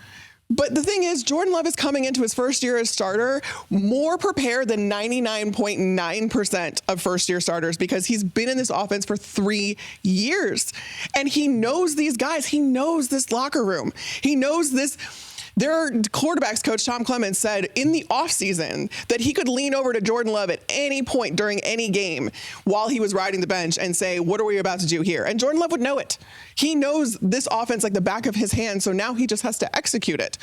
But the thing is, Jordan Love is coming into his first year as starter more prepared than 99.9% of first-year starters, because he's been in this offense for 3 years. And he knows these guys. He knows this locker room. He knows this. Their quarterbacks coach, Tom Clements, said in the offseason that he could lean over to Jordan Love at any point during any game while he was riding the bench and say, what are we about to do here? And Jordan Love would know it. He knows this offense like the back of his hand, so now he just has to execute it.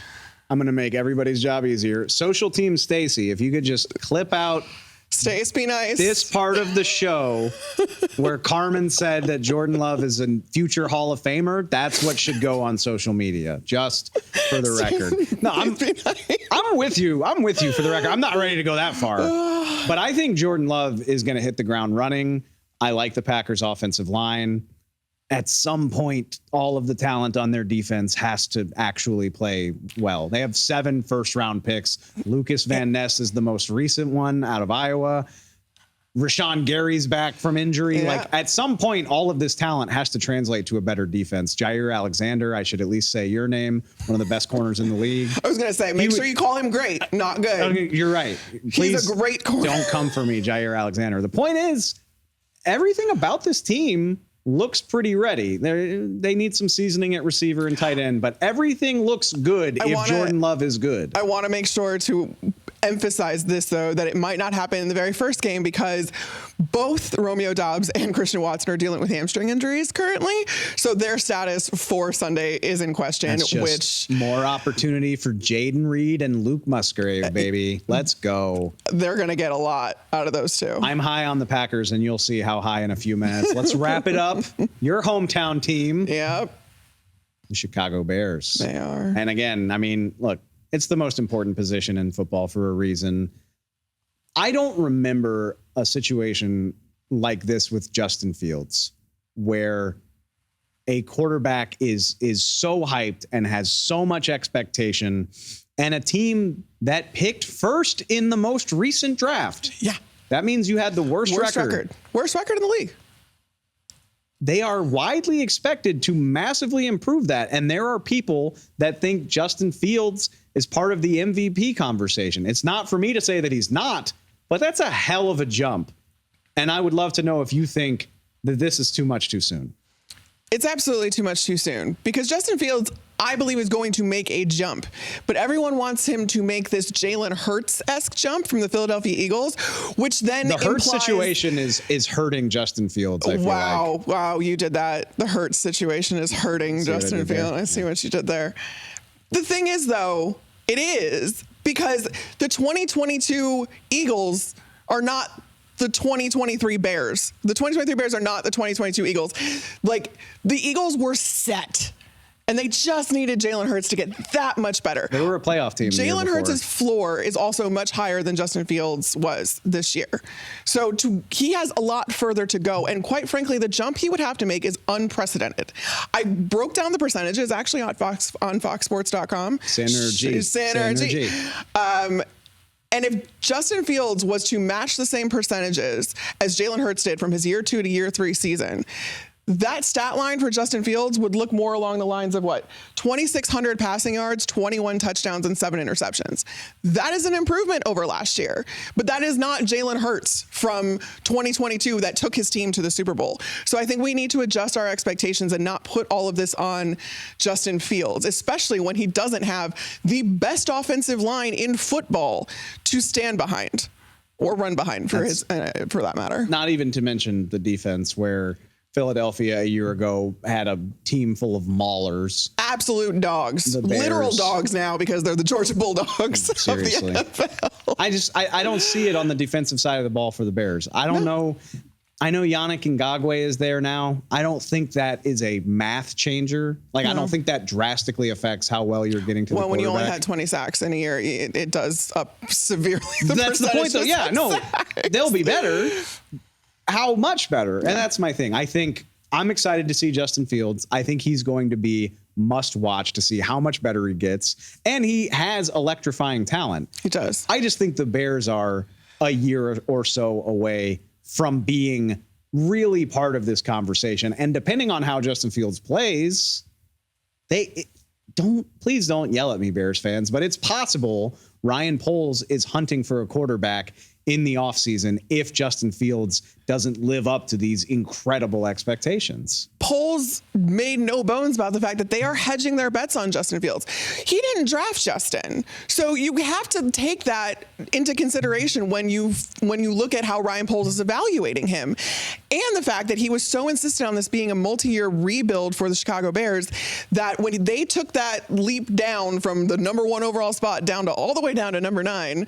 I'm going to make everybody's job easier. Social Team Stacy, if you could just clip out Stace, be nice. this part of the show where Carmen said that Jordan Love is a future Hall of Famer, that's what should go on social media, just for the record. No, I'm with you. I'm with you for the record. I'm not ready to go that far. But I think Jordan Love is going to hit the ground running. I like the Packers' offensive line. At some point, all of the talent on their defense has to actually play well. They have 7 first-round picks. Lucas Van Ness is the most recent one out of Iowa. Rashawn Gary's back from injury. Yeah. Like, at some point, all of this talent has to translate to a better defense. Jair Alexander, I should at least say your name, one of the best corners in the league. I was going to say, make sure you call him great, not good. Okay, you're right. Please, he's a great corner. Don't come for me, Jair Alexander. The point is, everything about this team looks pretty ready. They need some seasoning at receiver and tight end, but everything looks good if Jordan Love is good. I want to make sure to emphasize this, though, that it might not happen in the very first game, because both Romeo Doubs and Christian Watson are dealing with hamstring injuries currently. So their status for Sunday is in question. That's just more opportunity for Jaden Reed and Luke Musgrave, baby. Let's go. They're going to get a lot out of those two. I'm high on the Packers, and you'll see how high in a few minutes. Let's wrap it up. Your hometown team. Yep. The Chicago Bears. They are. And again, I mean, look, it's the most important position in football for a reason. I don't remember a situation like this with Justin Fields, where a quarterback is so hyped and has so much expectation, and a team that picked first in the most recent draft. Yeah. That means you had the worst record. Worst record in the league. They are widely expected to massively improve that. And there are people that think Justin Fields is part of the MVP conversation. It's not for me to say that he's not, but that's a hell of a jump. And I would love to know if you think that this is too much too soon. It's absolutely too much too soon, because Justin Fields, I believe, is going to make a jump, but everyone wants him to make this Jalen Hurts-esque jump from the Philadelphia Eagles, which then the Hurts situation is hurting Justin Fields. I feel like. Wow, you did that. The Hurts situation is hurting Justin Fields. I see what you did there. The thing is, though, it is because the 2022 Eagles are not the 2023 Bears. The 2023 Bears are not the 2022 Eagles. Like, the Eagles were set, and they just needed Jalen Hurts to get that much better. They were a playoff team. Jalen Hurts' floor is also much higher than Justin Fields was this year. So he has a lot further to go. And quite frankly, the jump he would have to make is unprecedented. I broke down the percentages actually on foxsports.com. Synergy. And if Justin Fields was to match the same percentages as Jalen Hurts did from his year 2 to year 3 season, that stat line for Justin Fields would look more along the lines of 2,600 passing yards, 21 touchdowns, and 7 interceptions. That is an improvement over last year, but that is not Jalen Hurts from 2022 that took his team to the Super Bowl. So I think we need to adjust our expectations and not put all of this on Justin Fields, especially when he doesn't have the best offensive line in football to stand behind. or run behind for for that matter. Not even to mention the defense, where Philadelphia a year ago had a team full of maulers. Absolute dogs. Literal dogs now because they're the Georgia Bulldogs of the NFL. I don't see it on the defensive side of the ball for the Bears. I don't know. I know Yannick Ngakoue is there now. I don't think that is a math changer. Like, I don't think that drastically affects how well you're getting to the quarterback. Well, when you only had 20 sacks in a year, it does up severely. That's the point, though. Yeah, no, they'll be better. How much better? And that's my thing. I think I'm excited to see Justin Fields. I think he's going to be must watch to see how much better he gets. And he has electrifying talent. He does. I just think the Bears are a year or so away from being really part of this conversation. And depending on how Justin Fields plays, please don't yell at me, Bears fans, but it's possible Ryan Poles is hunting for a quarterback in the offseason if Justin Fields doesn't live up to these incredible expectations. Poles made no bones about the fact that they are hedging their bets on Justin Fields. He didn't draft Justin. So you have to take that into consideration when you look at how Ryan Poles is evaluating him. And the fact that he was so insistent on this being a multi-year rebuild for the Chicago Bears that when they took that leap down from the number 1 overall spot down to all the way down to number 9,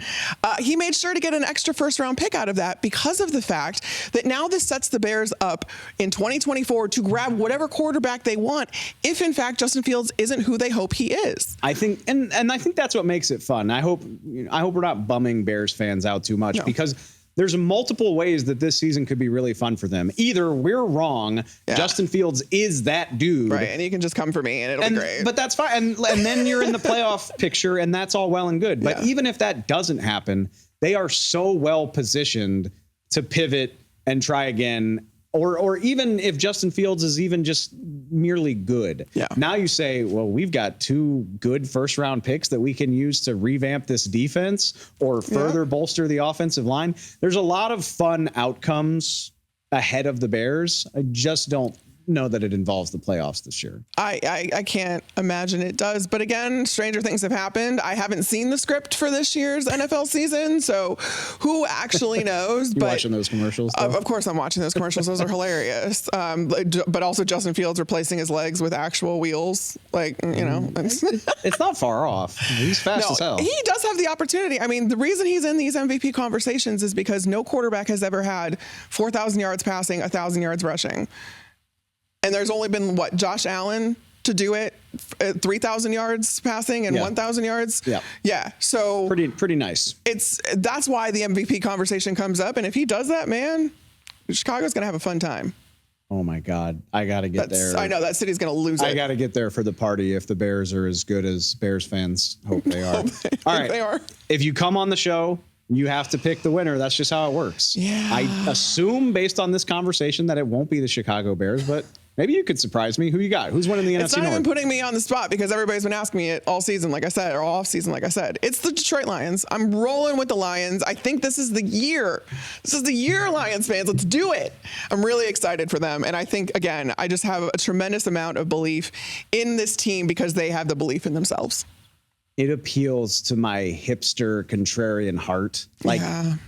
he made sure to get an extra first-round pick out of that because of the fact that now this sets the Bears up in 2024 to grab whatever quarterback they want if, in fact, Justin Fields isn't who they hope he is. I think, and I think that's what makes it fun. I hope we're not bumming Bears fans out too much because there's multiple ways that this season could be really fun for them. Either we're wrong, Justin Fields is that dude. Right, and you can just come for me and it'll be great. But that's fine. And then you're in the playoff picture and that's all well and good. But even if that doesn't happen, they are so well positioned to pivot and try again. Or even if Justin Fields is even just merely good. Yeah. Now you say, well, we've got 2 good first-round picks that we can use to revamp this defense or further bolster the offensive line. There's a lot of fun outcomes ahead of the Bears. I just don't know that it involves the playoffs this year. I can't imagine it does. But again, stranger things have happened. I haven't seen the script for this year's NFL season, so who actually knows? You're watching those commercials? Of course I'm watching those commercials. Those are hilarious. But also Justin Fields replacing his legs with actual wheels. Like, you know. It's not far off. He's fast as hell. He does have the opportunity. I mean, the reason he's in these MVP conversations is because no quarterback has ever had 4,000 yards passing, 1,000 yards rushing. And there's only been, Josh Allen to do it, 3,000 yards passing and 1,000 yards. Yeah. Yeah. So pretty nice. That's why the MVP conversation comes up. And if he does that, man, Chicago's going to have a fun time. Oh my God. I got to get there. I know that city's going to lose it. I got to get there for the party if the Bears are as good as Bears fans hope they are. All right. They are. If you come on the show, you have to pick the winner. That's just how it works. Yeah. I assume based on this conversation that it won't be the Chicago Bears, but maybe you could surprise me. Who you got? Who's winning the NFC North? It's not even putting me on the spot because everybody's been asking me it all season, like I said, or all off season, like I said. It's the Detroit Lions. I'm rolling with the Lions. I think this is the year. This is the year, Lions fans. Let's do it. I'm really excited for them. And I think, again, I just have a tremendous amount of belief in this team because they have the belief in themselves. It appeals to my hipster contrarian heart. Like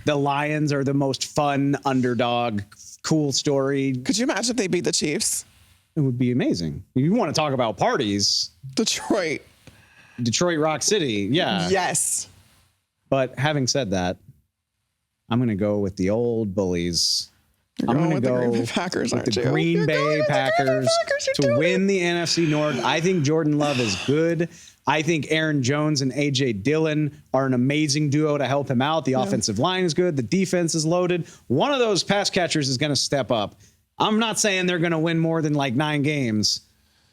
the Lions are the most fun underdog, cool story. Could you imagine if they beat the Chiefs? It would be amazing. You want to talk about parties? Detroit, Rock City. Yeah. Yes. But having said that, I'm going to go with the old bullies. I'm going to go with the Green Bay Packers to win the NFC North. I think Jordan Love is good. I think Aaron Jones and A.J. Dillon are an amazing duo to help him out. The offensive line is good. The defense is loaded. One of those pass catchers is going to step up. I'm not saying they're going to win more than like 9 games,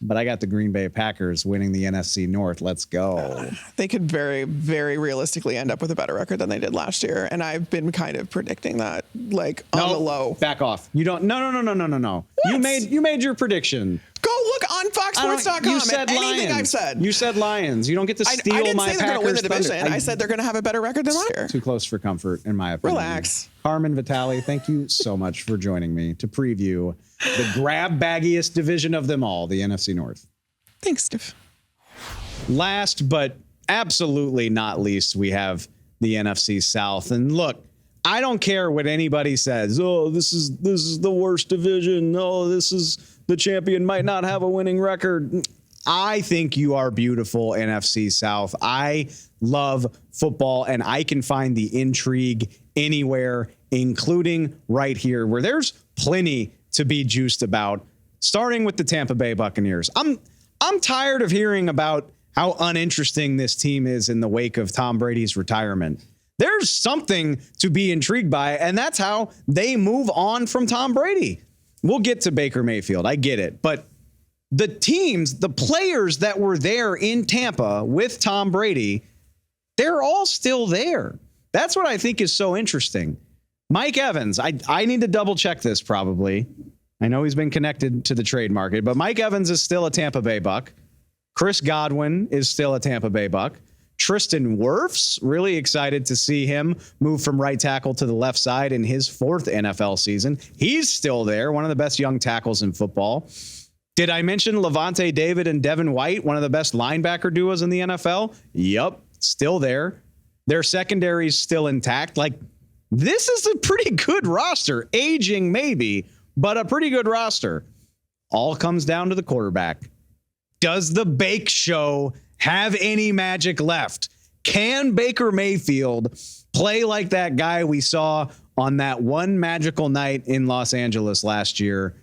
but I got the Green Bay Packers winning the NFC North. Let's go. They could very, very realistically end up with a better record than they did last year. And I've been kind of predicting that, like, on the low. Back off. You don't. No. What? You made your prediction. Go look on FoxSports.com. You said anything Lions. I've said. You said Lions. You don't get to steal my Packers. I didn't say they're going to win the division. I said they're going to have a better record than last year. Too close for comfort, in my opinion. Relax. Carmen Vitale, thank you so much for joining me to preview the grab baggiest division of them all, the NFC North. Thanks, Steve. Last but absolutely not least, we have the NFC South. And look, I don't care what anybody says. Oh, this is the worst division. Oh, the champion might not have a winning record. I think you are beautiful, NFC South. I love football, and I can find the intrigue anywhere, including right here, where there's plenty to be juiced about, starting with the Tampa Bay Buccaneers. I'm tired of hearing about how uninteresting this team is in the wake of Tom Brady's retirement. There's something to be intrigued by, and that's how they move on from Tom Brady. We'll get to Baker Mayfield. I get it. But the teams, the players that were there in Tampa with Tom Brady, they're all still there. That's what I think is so interesting. Mike Evans, I need to double check this probably. I know he's been connected to the trade market, but Mike Evans is still a Tampa Bay Buck. Chris Godwin is still a Tampa Bay Buck. Tristan Wirfs, really excited to see him move from right tackle to the left side in his 4th NFL season. He's still there, one of the best young tackles in football. Did I mention Levante David and Devin White, one of the best linebacker duos in the NFL? Yup, still there. Their secondary is still intact. Like, this is a pretty good roster. Aging maybe, but a pretty good roster. All comes down to the quarterback. Does the Bake Show have any magic left? Can Baker Mayfield play like that guy we saw on that one magical night in Los Angeles last year?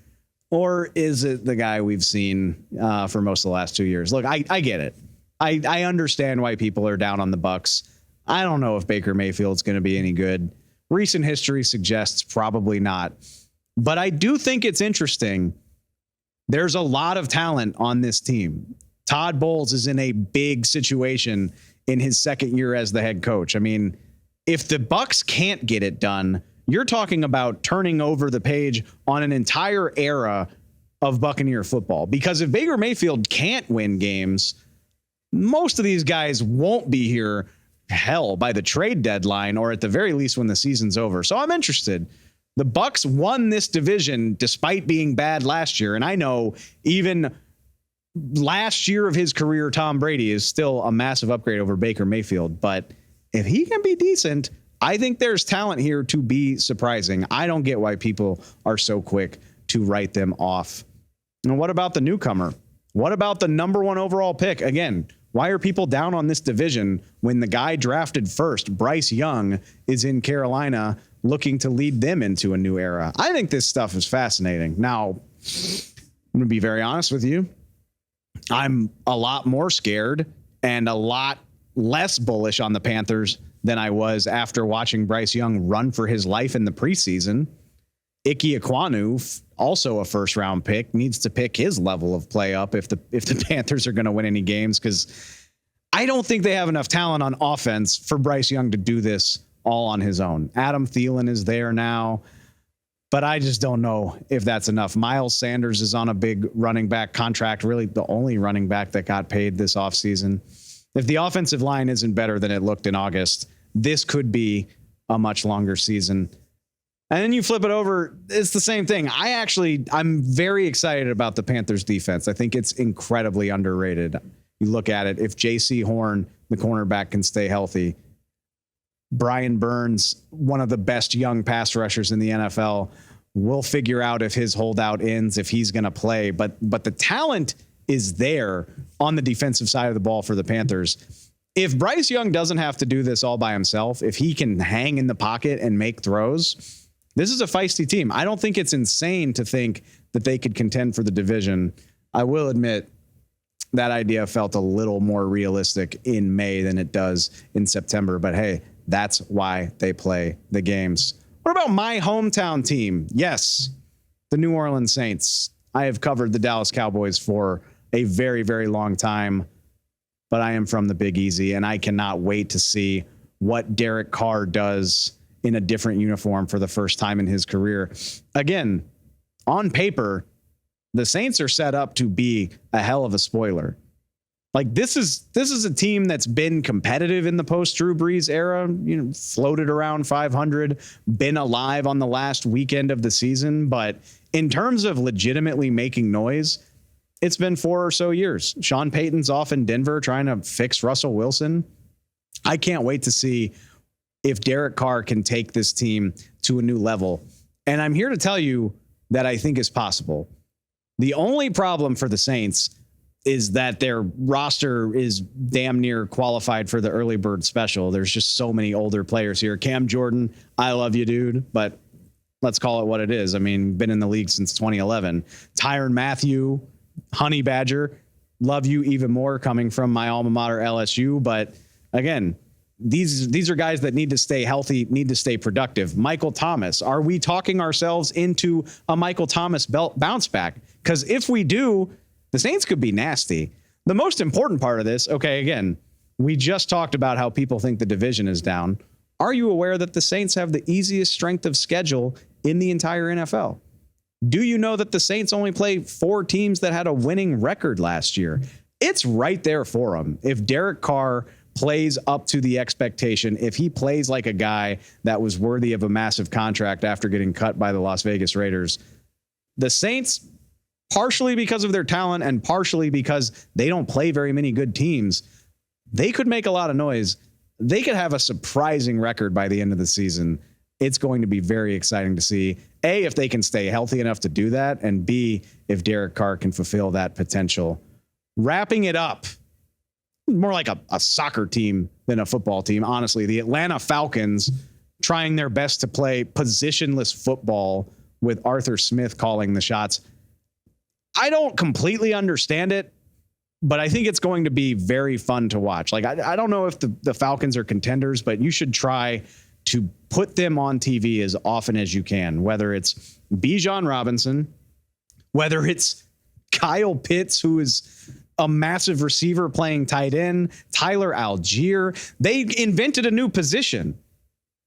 Or is it the guy we've seen for most of the last 2 years? Look, I get it. I understand why people are down on the Bucs. I don't know if Baker Mayfield's going to be any good. Recent history suggests probably not. But I do think it's interesting. There's a lot of talent on this team. Todd Bowles is in a big situation in his second year as the head coach. I mean, if the Bucs can't get it done, you're talking about turning over the page on an entire era of Buccaneer football. Because if Baker Mayfield can't win games, most of these guys won't be here, hell, by the trade deadline, or at the very least when the season's over. So I'm interested. The Bucs won this division despite being bad last year. And I know even last year of his career, Tom Brady is still a massive upgrade over Baker Mayfield. But if he can be decent, I think there's talent here to be surprising. I don't get why people are so quick to write them off. And what about the newcomer? What about the number 1 overall pick? Again, why are people down on this division when the guy drafted first, Bryce Young, is in Carolina looking to lead them into a new era? I think this stuff is fascinating. Now, I'm going to be very honest with you. I'm a lot more scared and a lot less bullish on the Panthers than I was after watching Bryce Young run for his life in the preseason. Ike Ekwonu, also a first-round pick, needs to pick his level of play up if the Panthers are going to win any games, because I don't think they have enough talent on offense for Bryce Young to do this all on his own. Adam Thielen is there now, but I just don't know if that's enough. Miles Sanders is on a big running back contract, really the only running back that got paid this offseason. If the offensive line isn't better than it looked in August, this could be a much longer season. And then you flip it over, it's the same thing. I'm very excited about the Panthers defense. I think it's incredibly underrated. You look at it, if J.C. Horn, the cornerback, can stay healthy, Brian Burns, one of the best young pass rushers in the NFL, will figure out if his holdout ends, if he's going to play. But the talent is there on the defensive side of the ball for the Panthers. If Bryce Young doesn't have to do this all by himself, if he can hang in the pocket and make throws, this is a feisty team. I don't think it's insane to think that they could contend for the division. I will admit that idea felt a little more realistic in May than it does in September. But hey, that's why they play the games. What about my hometown team? Yes, the New Orleans Saints. I have covered the Dallas Cowboys for a very, very long time, but I am from the Big Easy, and I cannot wait to see what Derek Carr does in a different uniform for the first time in his career. Again, on paper, the Saints are set up to be a hell of a spoiler. Like, this is a team that's been competitive in the post-Drew Brees era, floated around 500, been alive on the last weekend of the season. But in terms of legitimately making noise, it's been 4 or so years. Sean Payton's off in Denver trying to fix Russell Wilson. I can't wait to see if Derek Carr can take this team to a new level. And I'm here to tell you that I think is possible. The only problem for the Saints is that their roster is damn near qualified for the early bird special. There's just so many older players here. Cam Jordan, I love you, dude, but let's call it what it is. I mean, been in the league since 2011. Tyrann Mathieu, Honey Badger, love you even more coming from my alma mater, LSU. But again, these are guys that need to stay healthy, need to stay productive. Michael Thomas, are we talking ourselves into a Michael Thomas bounce back? Because if we do, the Saints could be nasty. The most important part of this, okay, again, we just talked about how people think the division is down. Are you aware that the Saints have the easiest strength of schedule in the entire NFL? Do you know that the Saints only play 4 teams that had a winning record last year? It's right there for them. If Derek Carr plays up to the expectation, if he plays like a guy that was worthy of a massive contract after getting cut by the Las Vegas Raiders, the Saints, partially because of their talent and partially because they don't play very many good teams, they could make a lot of noise. They could have a surprising record by the end of the season. It's going to be very exciting to see, A, if they can stay healthy enough to do that, and B, if Derek Carr can fulfill that potential. Wrapping it up, more like a soccer team than a football team, honestly. The Atlanta Falcons trying their best to play positionless football with Arthur Smith calling the shots. I don't completely understand it, but I think it's going to be very fun to watch. Like, I don't know if the Falcons are contenders, but you should try to put them on TV as often as you can, whether it's Bijan Robinson, whether it's Kyle Pitts, who is a massive receiver playing tight end, Tyler Algier. They invented a new position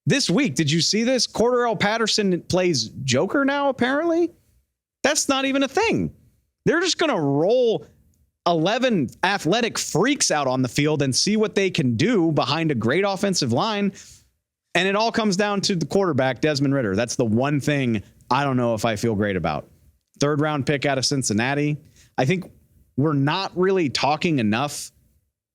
this week. Did you see this? Cordarrelle Patterson plays Joker now, apparently. That's not even a thing. They're just going to roll 11 athletic freaks out on the field and see what they can do behind a great offensive line. And it all comes down to the quarterback, Desmond Ridder. That's the one thing I don't know if I feel great about. 3rd round pick out of Cincinnati. I think we're not really talking enough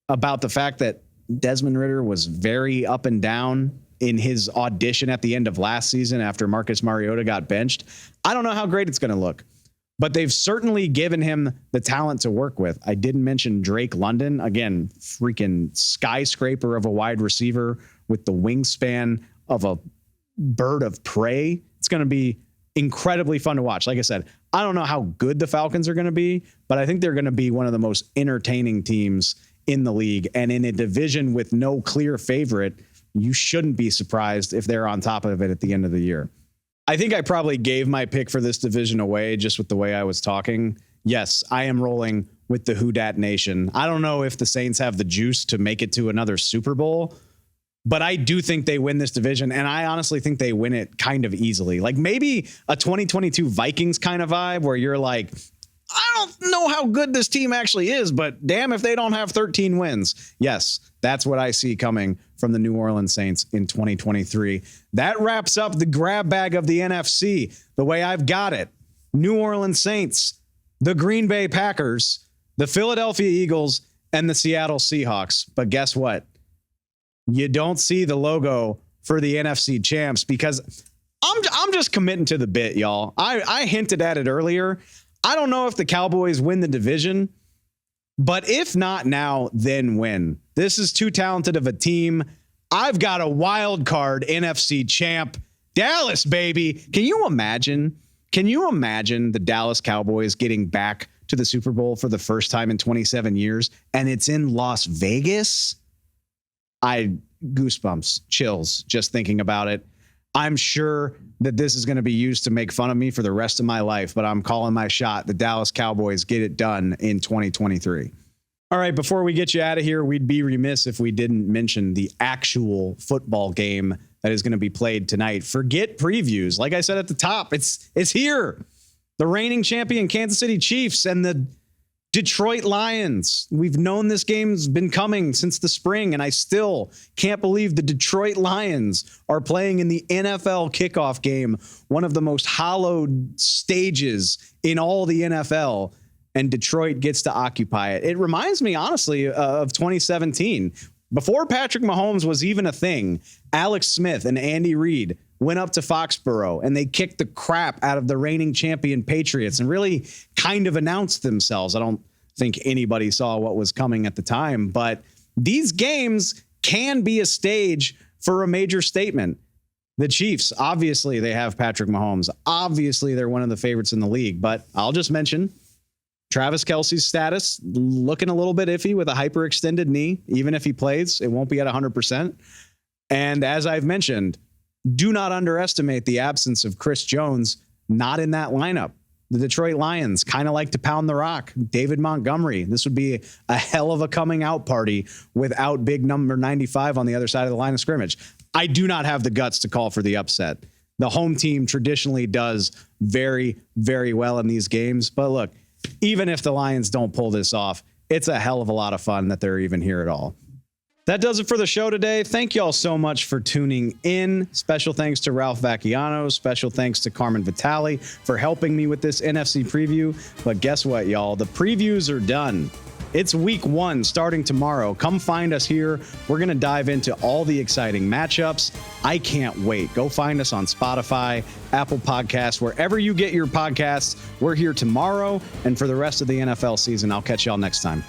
about the fact that Desmond Ridder was very up and down in his audition at the end of last season after Marcus Mariota got benched. I don't know how great it's going to look, but they've certainly given him the talent to work with. I didn't mention Drake London. Again, freaking skyscraper of a wide receiver with the wingspan of a bird of prey. It's going to be incredibly fun to watch. Like I said, I don't know how good the Falcons are going to be, but I think they're going to be one of the most entertaining teams in the league. And in a division with no clear favorite, you shouldn't be surprised if they're on top of it at the end of the year. I think I probably gave my pick for this division away just with the way I was talking. Yes, I am rolling with the Who Dat Nation. I don't know if the Saints have the juice to make it to another Super Bowl, but I do think they win this division, and I honestly think they win it kind of easily. Like maybe a 2022 Vikings kind of vibe where you're like, I don't know how good this team actually is, but damn if they don't have 13 wins. Yes, that's what I see coming from the New Orleans Saints in 2023. That wraps up the grab bag of the NFC the way I've got it. New Orleans Saints, the Green Bay Packers, the Philadelphia Eagles, and the Seattle Seahawks. But guess what? You don't see the logo for the NFC champs because I'm just committing to the bit, y'all. I hinted at it earlier. I don't know if the Cowboys win the division, but if not now, then when? This is too talented of a team. I've got a wild card NFC champ, Dallas, baby. Can you imagine the Dallas Cowboys getting back to the Super Bowl for the first time in 27 years, and it's in Las Vegas? Goosebumps, chills, just thinking about it. I'm sure that this is going to be used to make fun of me for the rest of my life, but I'm calling my shot. The Dallas Cowboys get it done in 2023. All right, before we get you out of here, we'd be remiss if we didn't mention the actual football game that is going to be played tonight. Forget previews. Like I said at the top, it's here. The reigning champion Kansas City Chiefs and the Detroit Lions. We've known this game's been coming since the spring, and I still can't believe the Detroit Lions are playing in the NFL kickoff game, one of the most hallowed stages in all the NFL, and Detroit gets to occupy it. It reminds me, honestly, of 2017. Before Patrick Mahomes was even a thing, Alex Smith and Andy Reid went up to Foxborough and they kicked the crap out of the reigning champion Patriots and really kind of announced themselves. I don't think anybody saw what was coming at the time, but these games can be a stage for a major statement. The Chiefs, obviously they have Patrick Mahomes. Obviously they're one of the favorites in the league, but I'll just mention Travis Kelce's status looking a little bit iffy with a hyperextended knee. Even if he plays, it won't be at 100%. And as I've mentioned, do not underestimate the absence of Chris Jones, not in that lineup. The Detroit Lions kind of like to pound the rock. David Montgomery, this would be a hell of a coming out party without big number 95 on the other side of the line of scrimmage. I do not have the guts to call for the upset. The home team traditionally does very, very well in these games. But look, even if the Lions don't pull this off, it's a hell of a lot of fun that they're even here at all. That does it for the show today. Thank you all so much for tuning in. Special thanks to Ralph Vacchiano. Special thanks to Carmen Vitale for helping me with this NFC preview. But guess what, y'all? The previews are done. It's week 1 starting tomorrow. Come find us here. We're going to dive into all the exciting matchups. I can't wait. Go find us on Spotify, Apple Podcasts, wherever you get your podcasts. We're here tomorrow and for the rest of the NFL season. I'll catch y'all next time.